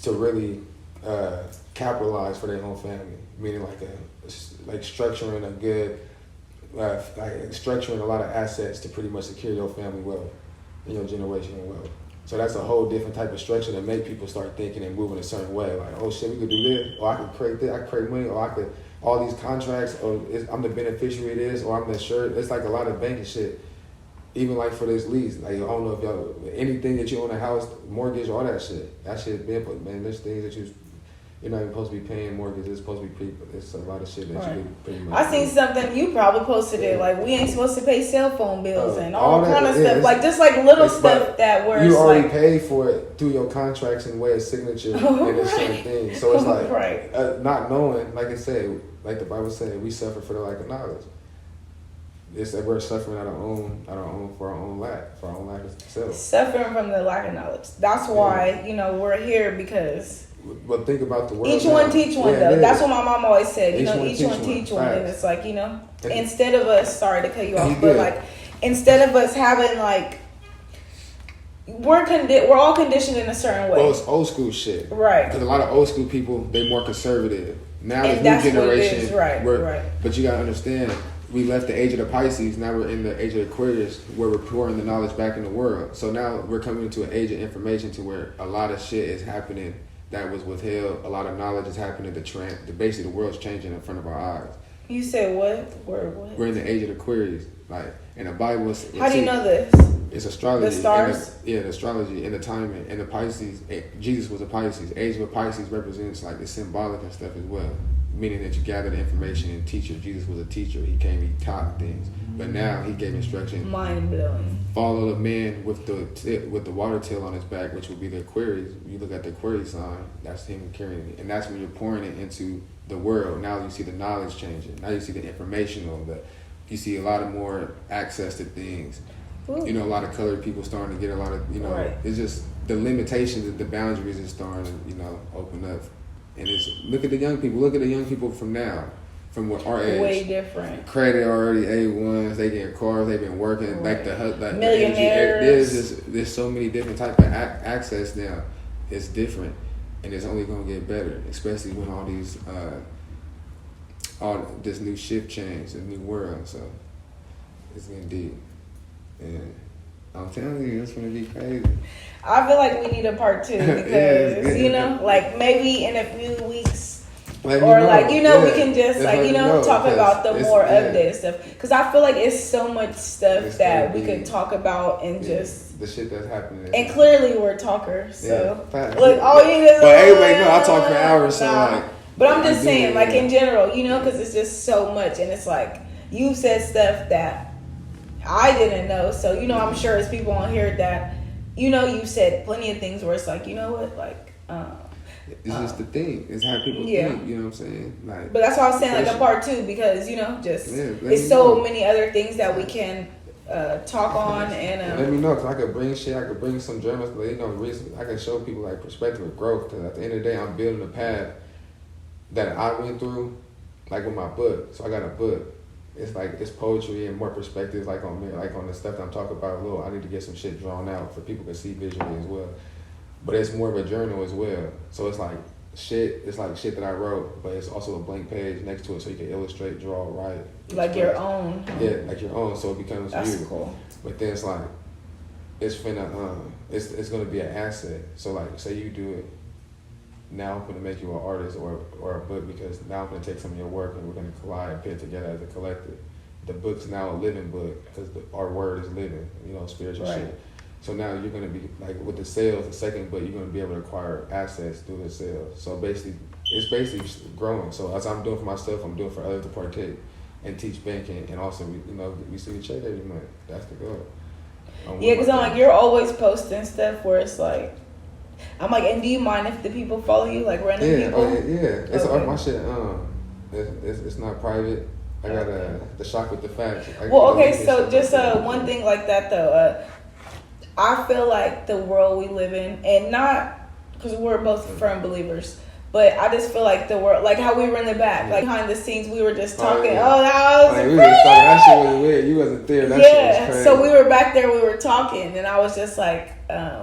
to really capitalize for their own family, meaning like structuring a good, structuring a lot of assets to pretty much secure your family wealth and your generational wealth. So that's a whole different type of structure that make people start thinking and moving a certain way. Like, oh shit, we could do this, or I could create this, I could create money, or I could, all these contracts, or I'm the beneficiary of this, or I'm the shirt. It's like a lot of banking shit. Even like for this lease, like I don't know if y'all, anything that you own a house, mortgage, all that shit, been put, man, there's things that you're not even supposed to be paying mortgage. It's supposed to be it's a lot of shit that you pretty much. I seen something you probably posted it, like we ain't supposed to pay cell phone bills and all kind of stuff, like just like little stuff that were. You already paid for it through your contracts and way of signature and the same thing. So it's like not knowing, like I said, like the Bible said, we suffer for the lack of knowledge. It's that we're suffering for our own lack of self. Suffering from the lack of knowledge. That's why we're here, because. But think about the world. Each one teach one, though. That's what my mom always said. Each one teach one. And it's like, instead of us, sorry to cut you off, but like, instead of us having like, we're all conditioned in a certain way. Well, it's old school shit. Right. Because a lot of old school people, they more conservative. Now the new generation. Right. But you got to understand, we left the age of the Pisces. Now we're in the age of Aquarius, where we're pouring the knowledge back in the world. So now we're coming into an age of information to where a lot of shit is happening that was withheld. A lot of knowledge is happening. Basically, the world's changing in front of our eyes. You said what? What? We're in the age of Aquarius. Like, in the Bible. How do you know this? It's astrology. The stars? The astrology and the timing. And the Pisces, Jesus was a Pisces. Age of a Pisces represents like the symbolic and stuff as well. Meaning that you gather the information and teacher. Jesus was a teacher. He came, he taught things. But now he gave instruction. Mind blowing. Follow the man with the water tail on his back, which would be the Aquarius. You look at the Aquarius sign, that's him carrying it. And that's when you're pouring it into the world. Now you see the knowledge changing. Now you see the informational, you see a lot of more access to things. Ooh. You know, a lot of colored people starting to get a lot of, you know, Right. it's just the limitations, the boundaries is starting to, you know, open up. And it's, look at the young people from now, from what our age. Way different. Credit already A1s, they getting cars, they've been working, Right. like millionaires. There's so many different type of access now. It's different, and it's only gonna get better, especially when all this new shift change, the new world. So it's getting deep, and I'm telling you, it's gonna be crazy. I feel like we need a part 2 because you know, like maybe in a few weeks, we can just talk about the more updated stuff. Because I feel like it's so much stuff that we could talk about and just the shit that's happening. And clearly we're talkers, so look, all you need is. But everybody know I talk for hours, so like. But I'm just saying, like in general, you know, because it's just so much, and it's like you said stuff that I didn't know. So you know, I'm sure there's people on here that. You know, you said plenty of things where it's like, you know what, like, it's just the thing. It's how people think. You know what I'm saying? Like, but that's why I was saying like a part 2 because you know, just it's so many other things that we can talk on and. Let me know because I could bring shit. I could bring some journalists, but you know, I can show people like perspective of growth. Because at the end of the day, I'm building a path that I went through, like with my book. So I got a book. It's like it's poetry and more perspectives, like on me, like on the stuff that I'm talking about. I need to get some shit drawn out for people to see visually as well. But it's more of a journal as well. So it's like shit. It's like shit that I wrote, but it's also a blank page next to it, so you can illustrate, draw, write. Like your own. Yeah, like your own. So it becomes That's you. Cool. But then it's like it's it's gonna be an asset. So like, say you do it. Now I'm going to make you an artist or a book because now I'm going to take some of your work and we're going to collide and put it together as a collective. The book's now a living book because our word is living, you know, spiritual shit. So now you're going to be, like with the sales, the second book, you're going to be able to acquire assets through the sales. So it's basically growing. So as I'm doing for myself, I'm doing for others to partake and teach banking. And also, we see the check every month. That's the goal. Yeah, because I'm like, you're always posting stuff where it's like, I'm like, and do you mind if the people follow you, like random people? It's my shit. It's not private. I got the shock with the facts. So just one thing like that though. I feel like the world we live in, and not because we're both firm believers, but I just feel like the world, like how we were in the back, like behind the scenes, we were just talking. That was we were just talking. That shit was weird. You wasn't there. That shit was crazy. So we were back there, we were talking, and I was just like,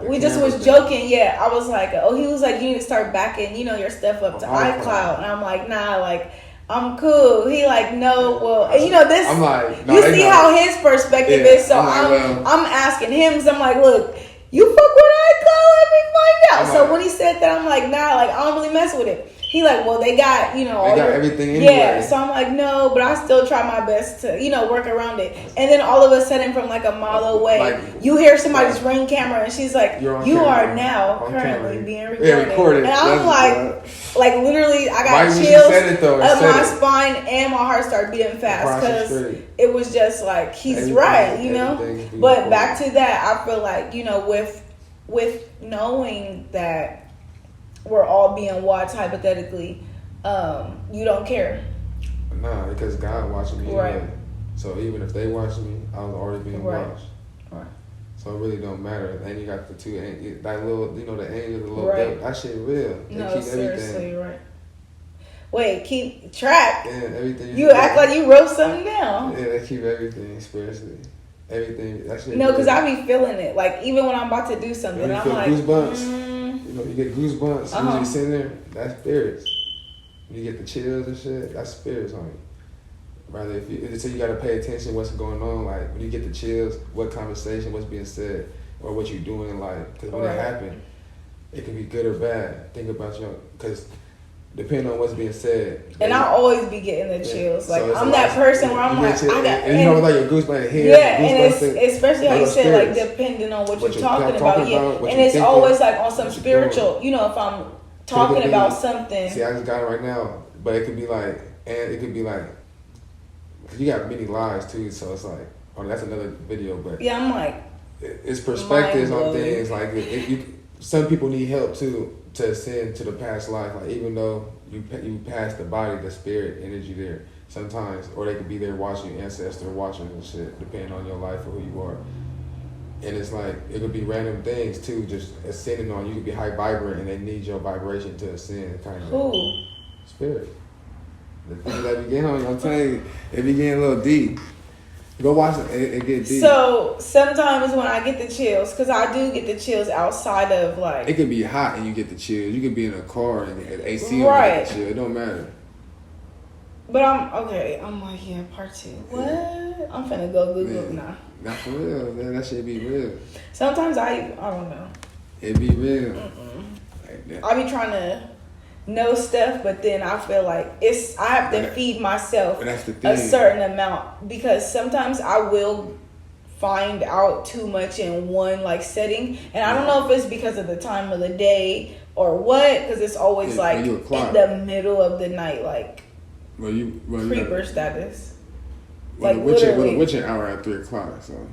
we just was joking. Yeah, I was like, he was like, you need to start backing, your stuff up to iCloud, and I'm like, nah, like. I'm cool. He like, no, well, and this. I'm like, no, you see how his perspective is, so I'm asking him because I'm like, look, you fuck with iCloud, let me find out. So when he said that, I'm like, nah, like I don't really mess with it. He like, well, they got, all everything anyway. Yeah, so I'm like, no, but I still try my best to, work around it. And then all of a sudden, from like a mile away, you hear somebody's ring camera, and she's like, you are now currently being recorded. And I'm like literally, I got chills up my spine, and my heart started beating fast because it was just like, he's right, But back to that, I feel like, with knowing that we're all being watched hypothetically, you don't care. Nah, because God watching me. Right. Anyway. So even if they watch me, I was already being watched. Right. So it really don't matter. And you got the two, that little, the angel, the little devil, that shit real. They keep seriously, everything. Right. Wait, keep track. Yeah, everything. You act like you wrote something down. Yeah, they keep everything spiritually. Everything. That shit. No, because I be feeling it. Like even when I'm about to do something, I'm like, goosebumps. You get goosebumps. You just sitting there. That's spirits. You get the chills and shit. That's spirits on you. Rather, so you gotta pay attention what's going on. Like when you get the chills, what conversation, what's being said, or what you're doing in life. Because when it happens, it can be good or bad. Think about because depending on what's being said. And I always be getting the chills. Like I'm that person where I'm like, and like your goosebumps head. Yeah, and it's especially how you said like depending on what you're talking about. Yeah, and it's always like on some spiritual. If I'm talking about something. See, I just got it right now, but it could be like, you got many lives too, so it's like, that's another video, but yeah, I'm like, it's perspectives on things. Like some people need help too to ascend to the past life. Like even though you pass the body, the spirit, energy there sometimes, or they could be there watching your ancestor, watching and shit, depending on your life or who you are. And it's like, it could be random things too, just ascending on you. Could be high vibrant and they need your vibration to ascend, kind of. Who? Spirit. The things that begin on you, I'm telling you, it be getting a little deep. Go watch it, it get deep. So sometimes when I get the chills, because I do get the chills outside of like. It could be hot and you get the chills. You could be in a car and AC right. and you get the chill. It don't matter. But I'm like, yeah, part 2. What? I'm finna go Google it now. Not for real, man. That shit be real. Sometimes I don't know. It be real. Like that. I be trying to know stuff, but then I feel like I have to feed myself a certain amount, because sometimes I will find out too much in one like setting, and I don't know if it's because of the time of the day or what, because it's always like in the middle of the night, like creeper status. Well, the witching hour at 3:00, so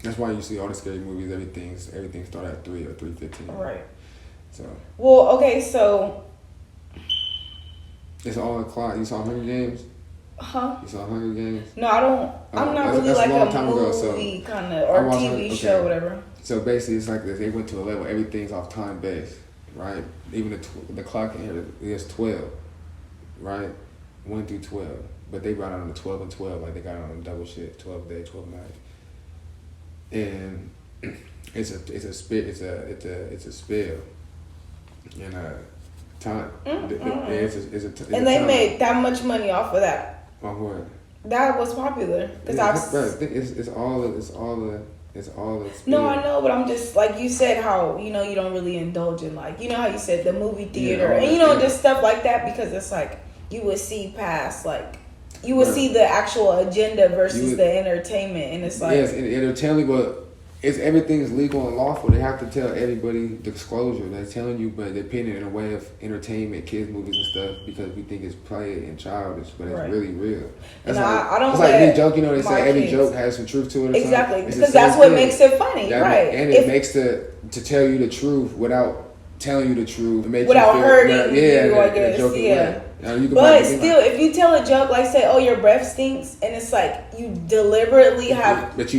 that's why you see all the scary movies. Everything start at 3 or 3:15. Right. So. Well, okay, so. It's all o'clock. You saw Hunger Games? Huh? You saw Hunger Games? No, I don't. I'm not really like a movie kind of or TV show, whatever. So basically, it's like this. They went to a level. Everything's off time based, right? Even the clock in here is 12, right? 1 through 12. But they brought on the 12 and 12, like they got on a double shift, 12 day, 12 night. And it's a spell. And time. And they made that much money off of that. Off what? That was popular because it's all the. No, I know, but I'm just like you said how you don't really indulge in like how you said the movie theater and just stuff like that, because it's like you would see past like. You would see the actual agenda versus the entertainment, and it's like... Yes, and entertainment, but everything's legal and lawful. They have to tell everybody disclosure. They're telling you, but they're pinning it in a way of entertainment, kids' movies and stuff, because we think it's play and childish, but it's really real. That's I don't. It's like any joke, they say every joke has some truth to it. Exactly, because that's what makes it funny, right? And it makes to tell you the truth without telling you the truth, without hurting you, I guess. Yeah. But still, if you tell a joke like say, "Oh, your breath stinks," and it's like you deliberately have, but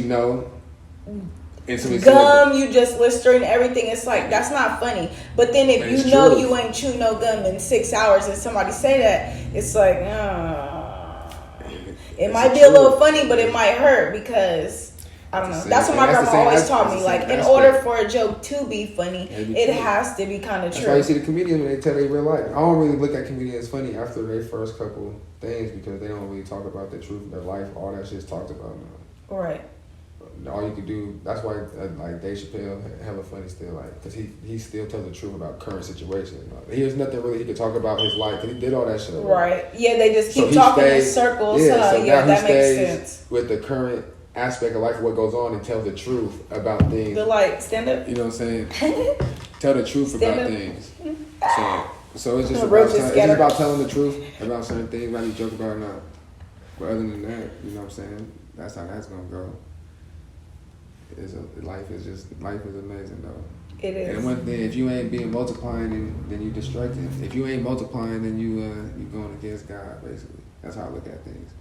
gum, you just Listerine everything. It's like that's not funny. But then if you know you ain't chew no gum in 6 hours, and somebody say that, it's like, it might be a little funny, but it might hurt because. I don't know. That's what my grandma always taught me. Like, in order for a joke to be funny, it has to be kind of true. That's why you see the comedians when they tell their real life. I don't really look at comedians funny after their first couple things, because they don't really talk about the truth of their life. All that shit's talked about now. Right. All you can do. That's why like Dave Chappelle hella funny still, like, because he still tells the truth about current situations. There's nothing really he could talk about his life, because he did all that shit. Right. Yeah, they just keep talking in circles. Yeah, that makes sense. With the current aspect of life, what goes on, and tell the truth about things. The like stand up. You know what I'm saying? Tell the truth about things. So it's just about telling the truth about certain things, whether you joke about it or not. But other than that, you know what I'm saying? That's how that's gonna go. Life is amazing though. It is. And one thing, if you ain't being multiplying, then you distracted. If you ain't multiplying, then you going against God, basically. That's how I look at things.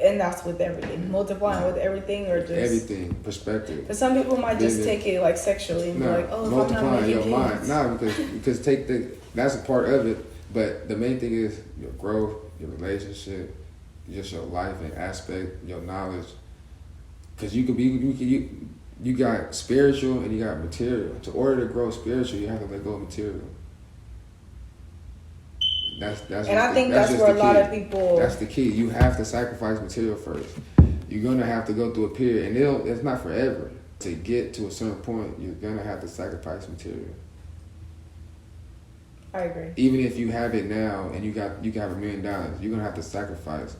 And that's with everything. Multiplying with everything, or just everything. Perspective. Because some people might just take it like sexually and be like, "Oh, multiplying your mind." No, because that's a part of it. But the main thing is your growth, your relationship, just your life and aspect, your knowledge. Because you got spiritual and you got material. To order to grow spiritual, you have to let go of material. I think that's where a lot of people. That's the key. You have to sacrifice material first. You're gonna have to go through a period, and it's not forever. To get to a certain point, you're gonna have to sacrifice material. I agree. Even if you have it now and you got $1 million, you're gonna have to sacrifice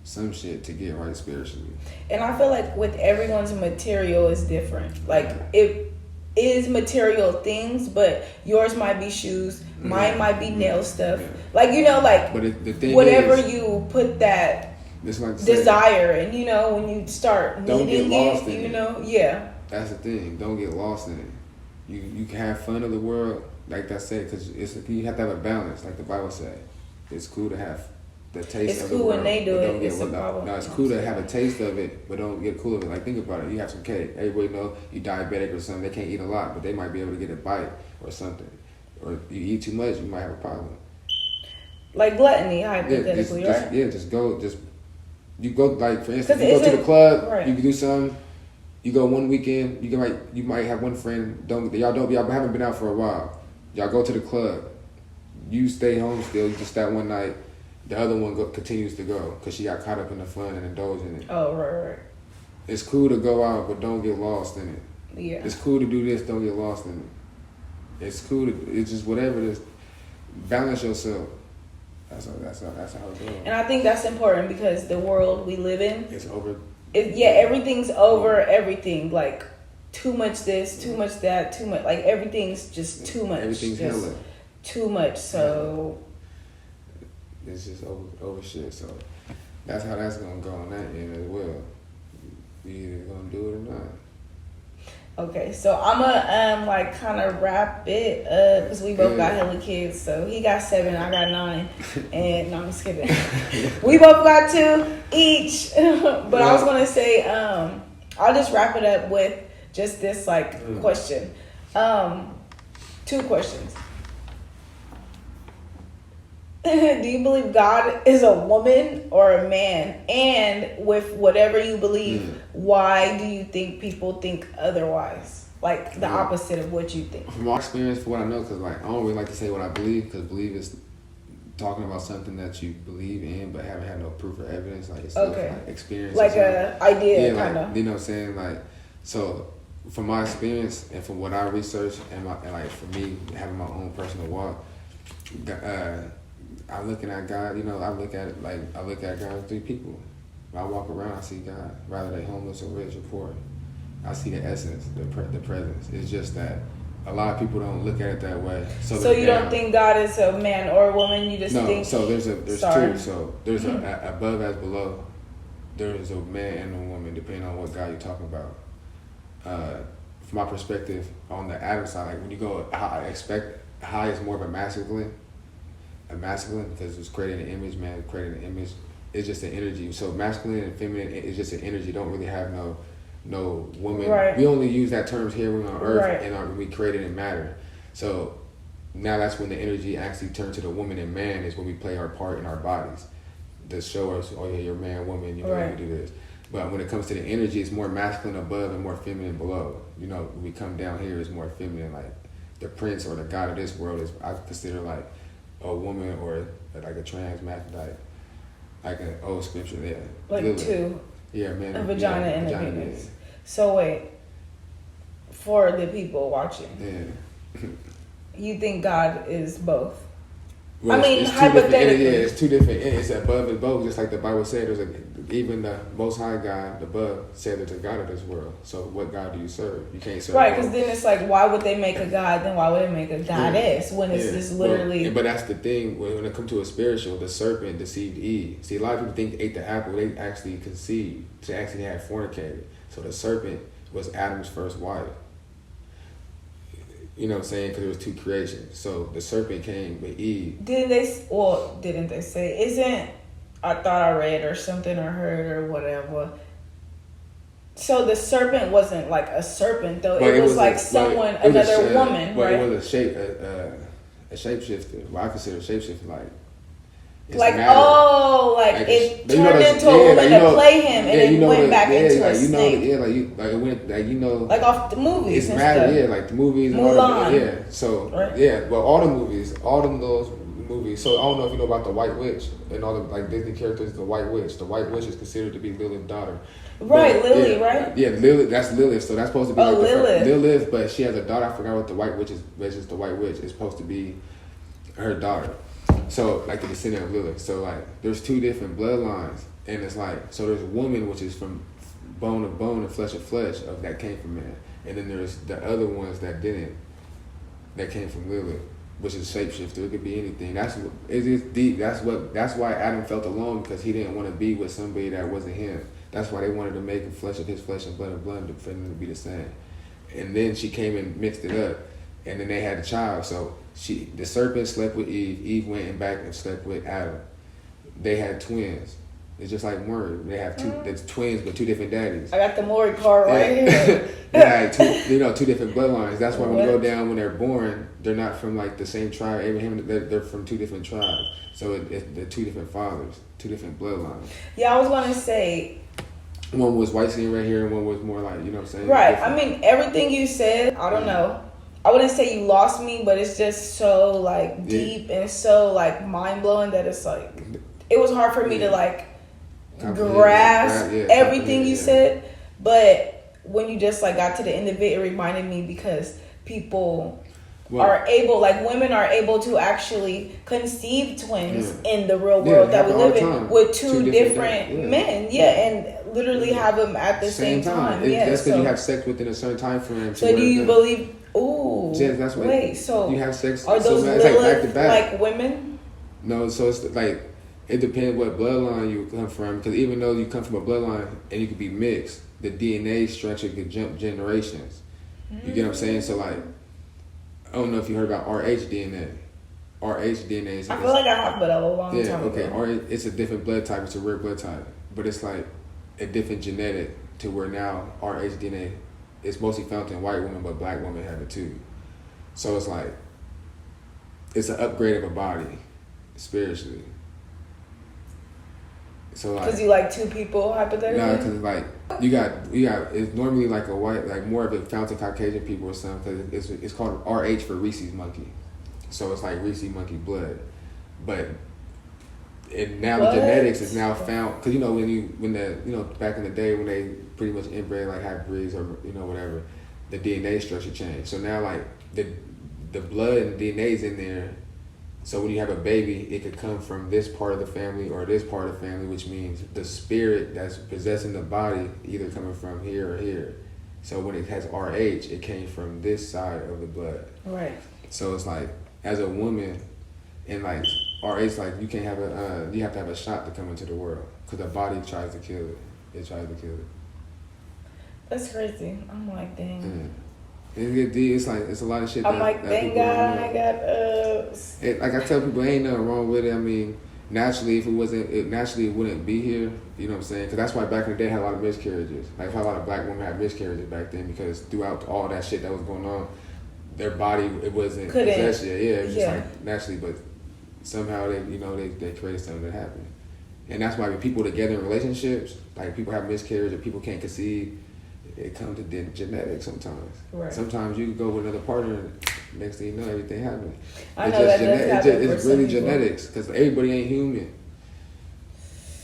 some shit to get right spiritually. And I feel like with everyone's material is different. Like it is material things, but yours might be shoes, mine might be nail stuff. Like but the thing whatever is, you put that desire and when you start needing it, that's the thing. Don't get lost in it. You can have fun of the world, like I said, because you have to have a balance, like the Bible said. It's cool to have the taste It's of cool the world. when they do but it, don't get it's a what- problem. No, it's cool to have a taste of it, but don't get cool of it. Like, think about it. You have some cake. Everybody know you diabetic or something. They can't eat a lot, but they might be able to get a bite or something. Or you eat too much, you might have a problem. Like gluttony, Yeah, hypothetically, right? You go, like, for instance, 'Cause you go to the club, right. you can do something. You go one weekend, you might have one friend. Y'all haven't been out for a while. Y'all go to the club. You stay home still, just that one night. The other one continues to go because she got caught up in the fun and indulge in it. Oh, right. It's cool to go out, but don't get lost in it. Yeah. It's cool to do this, don't get lost in it. It's cool it's just whatever it is. Balance yourself. That's how it goes. And I think that's important because the world we live in, It's over. Everything's over everything. Like, too much this, too much that, too much. Like, everything's just too much. Everything's just hella. too much. So it's just over shit. So that's how that's gonna go on that end as well. You either gonna do it or not. okay, so I'm gonna like kind of wrap it up because we both got hella kids. So he got 7, I got 9, and no, I'm just kidding. We both got 2 each. But I was gonna say, I'll just wrap it up with just this like question. 2 questions. Do you believe God is a woman or a man? And with whatever you believe, why do you think people think otherwise? Like the opposite of what you think. From my experience, for what I know, because like I don't really like to say what I believe, because believe is talking about something that you believe in but haven't had no proof or evidence. Like it's still like experience. Like a idea, kind of. You know what I'm saying? Like, so from my experience and from what I researched and like for me having my own personal walk, I'm looking at God, you know, I look at God as 3 people. When I walk around, I see God. Rather they homeless or rich or poor. I see the essence, the presence. It's just that a lot of people don't look at it that way. So you don't think God is a man or a woman? You just think... No, so there's 2. So there's a above as below. There is a man and a woman, depending on what God you're talking about. From my perspective, on the Adam side, like when you go, I expect high is more of a masculine because it's creating an image, man, creating an image. It's just an energy. So masculine and feminine is just an energy. Don't really have no woman. Right. We only use that terms here when we're on Earth, right. and when we created in matter. So now that's when the energy actually turns to the woman and man, is when we play our part in our bodies to show us, oh yeah, you're man, woman, you know, right. you do this. But when it comes to the energy, it's more masculine above and more feminine below. You know, when we come down here, it's more feminine. Like the prince or the god of this world is, I consider like a woman or like a trans masculine, like an old scripture there. Like Lilith. 2. Yeah, man. A vagina and a penis. Yeah. So wait, for the people watching, you think God is both? Well, I mean, it's hypothetically. It's 2 different. It's above and both, just like the Bible said. Even the Most High God above said there's a God of this world. So what God do you serve? You can't serve. Right, because then it's like, why would they make a God? Then why would they make a goddess when it's just literally? But that's the thing. When it comes to a spiritual, the serpent deceived Eve. See, a lot of people think they ate the apple. They actually conceived. They actually had fornicated. So the serpent was Adam's first wife. You know what I'm saying? Because there was 2 creations. So the serpent came with Eve. Didn't they say? Isn't, I thought I read or something or heard or whatever. So the serpent wasn't like a serpent though. It was like someone, another woman, but right? It was a shapeshifter. Well, I consider a shapeshifter like. Like it turned into a woman to play him, and then went back into a snake. Like off the movies. It's matter, yeah, like the movies and Mulan. all the, yeah. So well, all the movies, those movies. So I don't know if you know about the White Witch and all the like Disney characters. The White Witch. The White Witch is considered to be Lilith's daughter. Right, Lily, right? Yeah, Lilith. That's Lilith. So that's supposed to be Lilith. Lilith, but she has a daughter. I forgot what the White Witch is. Which is the White Witch is supposed to be her daughter. So, like the descendant of Lilith. So, like, there's 2 different bloodlines. And it's like, so there's a woman, which is from bone of bone and flesh of flesh, of that came from man. And then there's the other ones that didn't, that came from Lilith, which is shapeshifter. It could be anything. It's deep. That's why Adam felt alone, because he didn't want to be with somebody that wasn't him. That's why they wanted to make him flesh of his flesh and blood of blood for them to be the same. And then she came and mixed it up. And then they had a child. So the serpent slept with Eve. Eve went back and slept with Adam. they had twins. It's just like Maury. They have that's twins, but two different daddies. I got the Maury card right here. They had two different bloodlines. That's why when you go down when they're born, they're not from like the same tribe. Abraham, they're from two different tribes. So they're two different fathers, two different bloodlines. Yeah, I was gonna say. One was white skin right here, and one was more like, you know what I'm saying? Right. Different. I mean, everything you said, I don't know. I wouldn't say you lost me, but it's just so like deep and so like mind blowing that it's like it was hard for me to like grasp everything you said. But when you just like got to the end of it, it reminded me because people are able, like women are able to actually conceive twins in the real world that we live in with two different men. And literally have them at the same time. That's because you have sex within a certain time frame. So do you believe? Ooh, that's what. Wait, so you have sex? Are those Lilith like back to back? Like women? No, so it's like it depends what bloodline you come from. Because even though you come from a bloodline and you could be mixed, the DNA structure could jump generations. You get what I'm saying? So like, I don't know if you heard about rhDNA. rhDNA is. I feel like I have, but a long time ago. It's a different blood type. It's a rare blood type, but it's like a different genetic to where now rhDNA is mostly found in white women, but black women have it too. So it's like it's an upgrade of a body spiritually. So like, because you like two people hypothetically. No, because like you got it's normally like a white, like more of a fountain Caucasian people or something. Because it's called RH for Rhesus monkey, so it's like Rhesus monkey blood, but. And now the genetics is now found because back in the day when they pretty much inbred like hybrids or whatever, the DNA structure changed. So now like the blood and DNA is in there. So when you have a baby, it could come from this part of the family or this part of the family, which means the spirit that's possessing the body either coming from here or here. So when it has RH, it came from this side of the blood. Right. So it's like as a woman. And like, RH, like you can't have you have to have a shot to come into the world because the body tries to kill it. It tries to kill it. That's crazy. I'm like, dang. It's like it's a lot of shit. I'm like, thank God I got like I tell people, ain't nothing wrong with it. I mean, naturally, if it wasn't, it wouldn't be here. You know what I'm saying? Because that's why back in the day, I had a lot of miscarriages. Like a lot of black women had miscarriages back then because throughout all that shit that was going on, their body it wasn't possessed yet. Yeah, it was just like naturally, but. Somehow they created something that happened, and that's why when people together in relationships, like people have miscarriage or people can't conceive, it comes to genetics sometimes. Right. Sometimes you can go with another partner, and next thing you know, everything happens. I know that does happen. It's really genetics because everybody ain't human.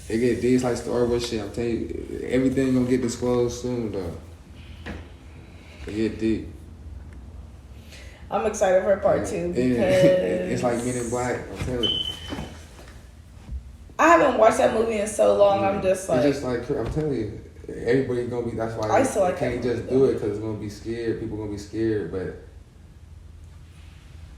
It get deep like Star Wars shit. I'm telling you, everything gonna get disclosed soon though. It get deep. I'm excited for part 2 because it's like Men in Black. I'm telling you. I haven't watched that movie in so long. I'm just like, it's just like I'm telling you, everybody's gonna be. That's why I can't just do it because it's gonna be scared. People gonna be scared, but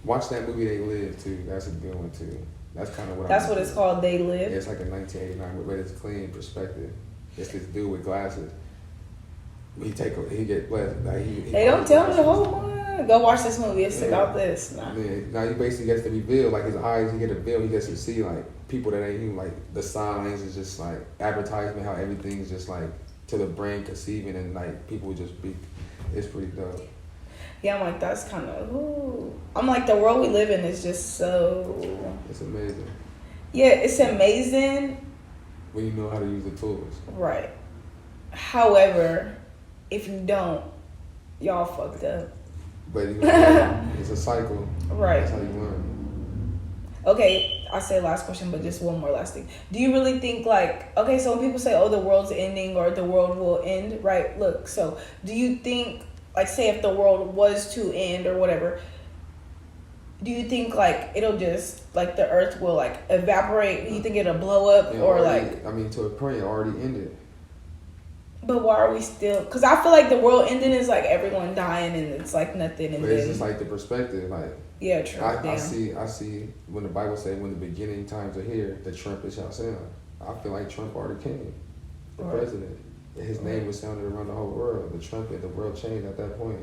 watch that movie They Live too. That's a good one too. That's kind of what. That's what it's called. They Live. Yeah, it's like a 1989, but it's clean perspective. It's this dude with glasses. He get blessed. Like they don't tell me the whole one. Go watch this movie. It's about this. Now he basically gets to reveal, like his eyes, he get a bill, he gets to see like people that ain't even like the signs is just like advertisement, how everything's just like to the brain conceiving and like people would just be, it's pretty dope. Yeah, I'm like, that's kind of, ooh. I'm like, the world we live in is just so. It's amazing. Yeah, it's amazing. When you know how to use the tools. Right. However, if you don't, y'all fucked up. But it's a cycle. Right. That's how you learn. Okay, I say last question, but just one more last thing. Do you really think like, okay, so when people say, oh, the world's ending or the world will end, right? Look, so do you think, like say if the world was to end or whatever, do you think like it'll just, like the earth will like evaporate? You think it'll blow up or already, like? I mean, to a point, it already ended. But why are we still? Because I feel like the world ending is like everyone dying and it's like nothing. And but it's just like the perspective, like yeah, true. I see when the Bible says when the beginning times are here, the trumpet shall sound. I feel like Trump already came, the president. His name was sounded around the whole world. The trumpet, the world changed at that point.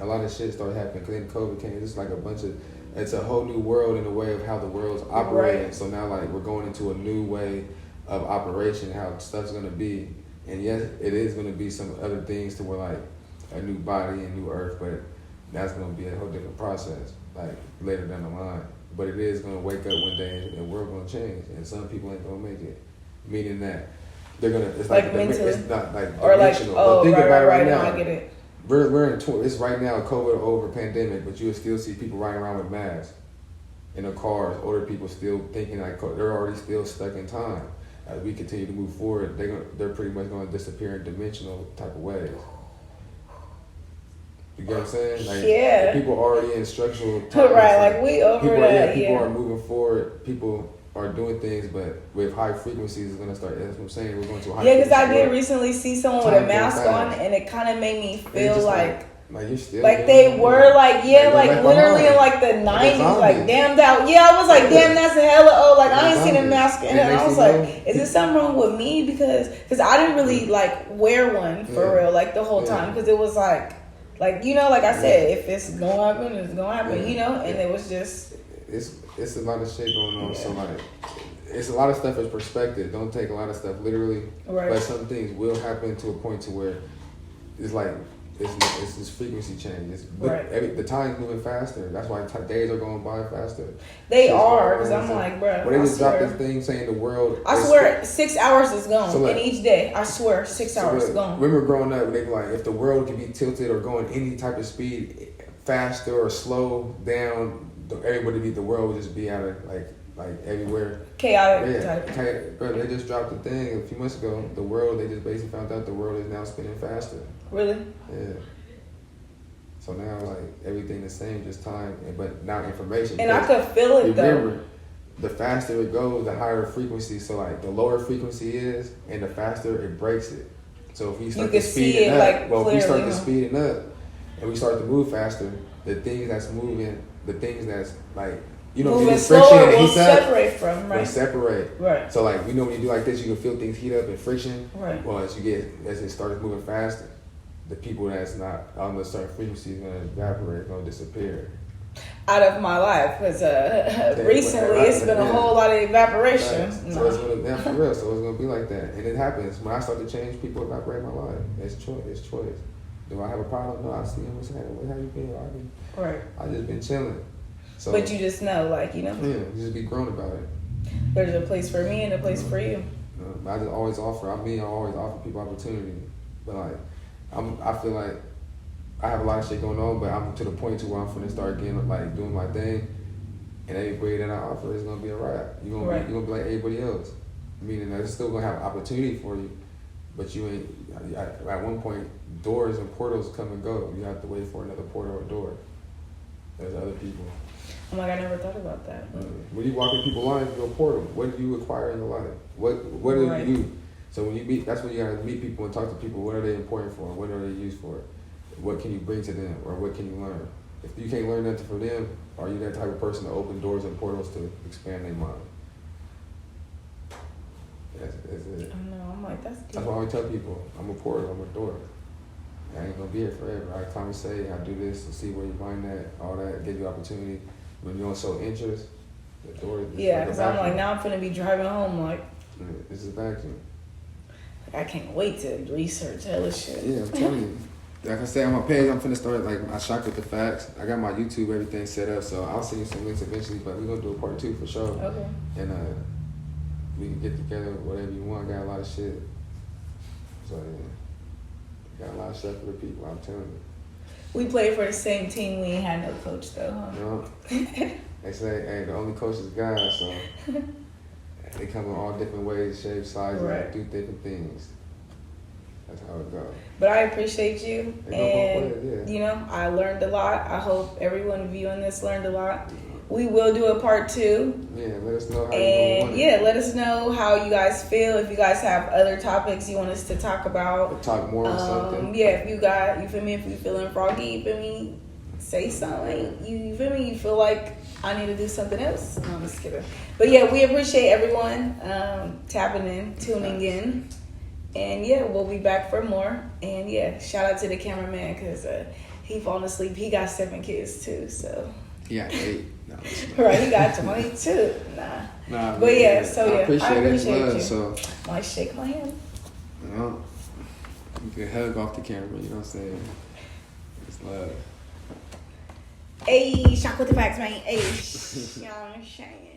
A lot of shit started happening. Cause then COVID came. It's like a bunch of It's a whole new world in the way of how the world's operating. Right. So now, like, we're going into a new way of operation, how stuff's gonna be. And yes, it is gonna be some other things to where, like, a new body and new earth, but that's gonna be a whole different process, like, later down the line. But it is gonna wake up one day and the world gonna change, and some people ain't gonna make it. Meaning that they're gonna, it's like mentally, it's not like or like, dimensional. oh, but think about it right no, now. I get it. We're in it's right now a COVID over pandemic, but you will still see people riding around with masks in their cars. Older people still thinking like they're already still stuck in time. As we continue to move forward, they're pretty much going to disappear in dimensional type of ways. You get what I'm saying? Like, yeah. People are already in structural time. Right, like we over people that. People are moving forward. People are doing things, but with high frequencies, it's going to start. That's what I'm saying. We're going to a high frequency. Yeah, because I did recently see someone with a mask on, and it kind of made me feel like you're still like they were like literally in like the 90s, like damn that. Yeah, I was like, damn, that's a hella old. Like I ain't seen a mask, and I was like, is there something wrong with me? Because I didn't really like wear one for real like the whole time, because it was like you know, like I said, if it's gonna happen, it's gonna happen, you know. And it was just it's a lot of shit going on. So like, it's a lot of stuff is perspective. Don't take a lot of stuff literally, but some things will happen to a point to where it's like it's this frequency change. The time's moving faster. That's why days are going by faster. They are, because I'm like, bro. When they just dropped this thing saying the world. I swear, 6 hours is gone in each day. I swear, 6 hours is gone. Remember growing up, they were like, if the world could be tilted or going any type of speed, faster or slow down, everybody, the world would just be out of like everywhere. Chaotic type. Bro, they just dropped the thing a few months ago. The world, they just basically found out the world is now spinning faster. Really? Yeah. So now, like, everything the same, just time, but now information. And I could feel it, remember, the faster it goes, the higher the frequency. So, like, the lower frequency is, and the faster it breaks it. So if we start to speed it up, if we start to speed it up, and we start to move faster, the things that's moving, the things that's, like, you know, moving friction slower and will heat separate from, right? Will separate. Right. So, like, we know when you do like this, you can feel things heat up and friction. Right. Well, as it starts moving faster, the people that's not on the certain frequency is going to evaporate, going to disappear. Out of my life, because recently it's been a whole lot of evaporation. Right. So it's going to, for real, so it's going to be like that. And it happens. When I start to change, people evaporate my life. It's choice. Do I have a problem? No, I see him. What's happening? How you been? Right. I just been chilling. So, but you just know, like, you know. Yeah, you just be grown about it. There's a place for me and a place for you. I just always offer. I always offer people opportunity. But like, I feel like I have a lot of shit going on, but I'm to the point to where I'm finna start getting like doing my thing, and everybody that I offer is gonna be a wrap. You're gonna be like everybody else. Meaning that it's still gonna have opportunity for you, but you ain't. At one point, doors and portals come and go. You have to wait for another portal or door. There's other people. Oh my God, I never thought about that. When you walk in people's lives, you're a portal. What do you acquire in your life? What do you? So when you meet, that's when you gotta meet people and talk to people. What are they important for? What are they used for? What can you bring to them, or what can you learn? If you can't learn nothing from them, are you that type of person to open doors and portals to expand their mind? That's it. I know. I'm like, that's deep. That's why I always tell people, I'm a portal. I'm a door. I ain't gonna be here forever. I conversate, I do this and see where you mind at, all that, give you opportunity. When you don't show interest, the door is because I'm like, now I'm finna be driving home like. This is vacuum. I can't wait to research hella shit. Yeah, I'm telling you. Like I said, on my page, I'm finna start, like, I Shocked with the facts. I got my YouTube, everything set up, so I'll send you some links eventually, but we're gonna do a part 2 for sure. Okay. And we can get together, whatever you want. I got a lot of shit. So, yeah. Got a lot of stuff for the people, I'm telling you. We played for the same team. We ain't had no coach, though, huh? No. They say, hey, the only coach is God, so they come in all different ways, shapes, sizes, do different things. That's how it goes. But I appreciate you, and you know, I learned a lot. I hope everyone viewing this learned a lot. We will do a part 2. Yeah, let us know how let us know how you guys feel. If you guys have other topics you want us to talk about, or talk more on something. Yeah, if you feel me, if you feeling froggy, you feel me, say something. You feel me? You feel like I need to do something else? No, I'm just kidding. But yeah, we appreciate everyone tapping in, tuning in. And yeah, we'll be back for more. And yeah, shout out to the cameraman because he falling asleep. He got 7 kids too, so. Yeah, 8. No, it's not. Right, he got 22. Nah. Nah, But man, yeah, so yeah, I appreciate you. love. So, Might shake my hand. you know, you can hug off the camera. You know what I'm saying? It's love. Hey, shock with the facts, man. Hey, you know what I'm saying?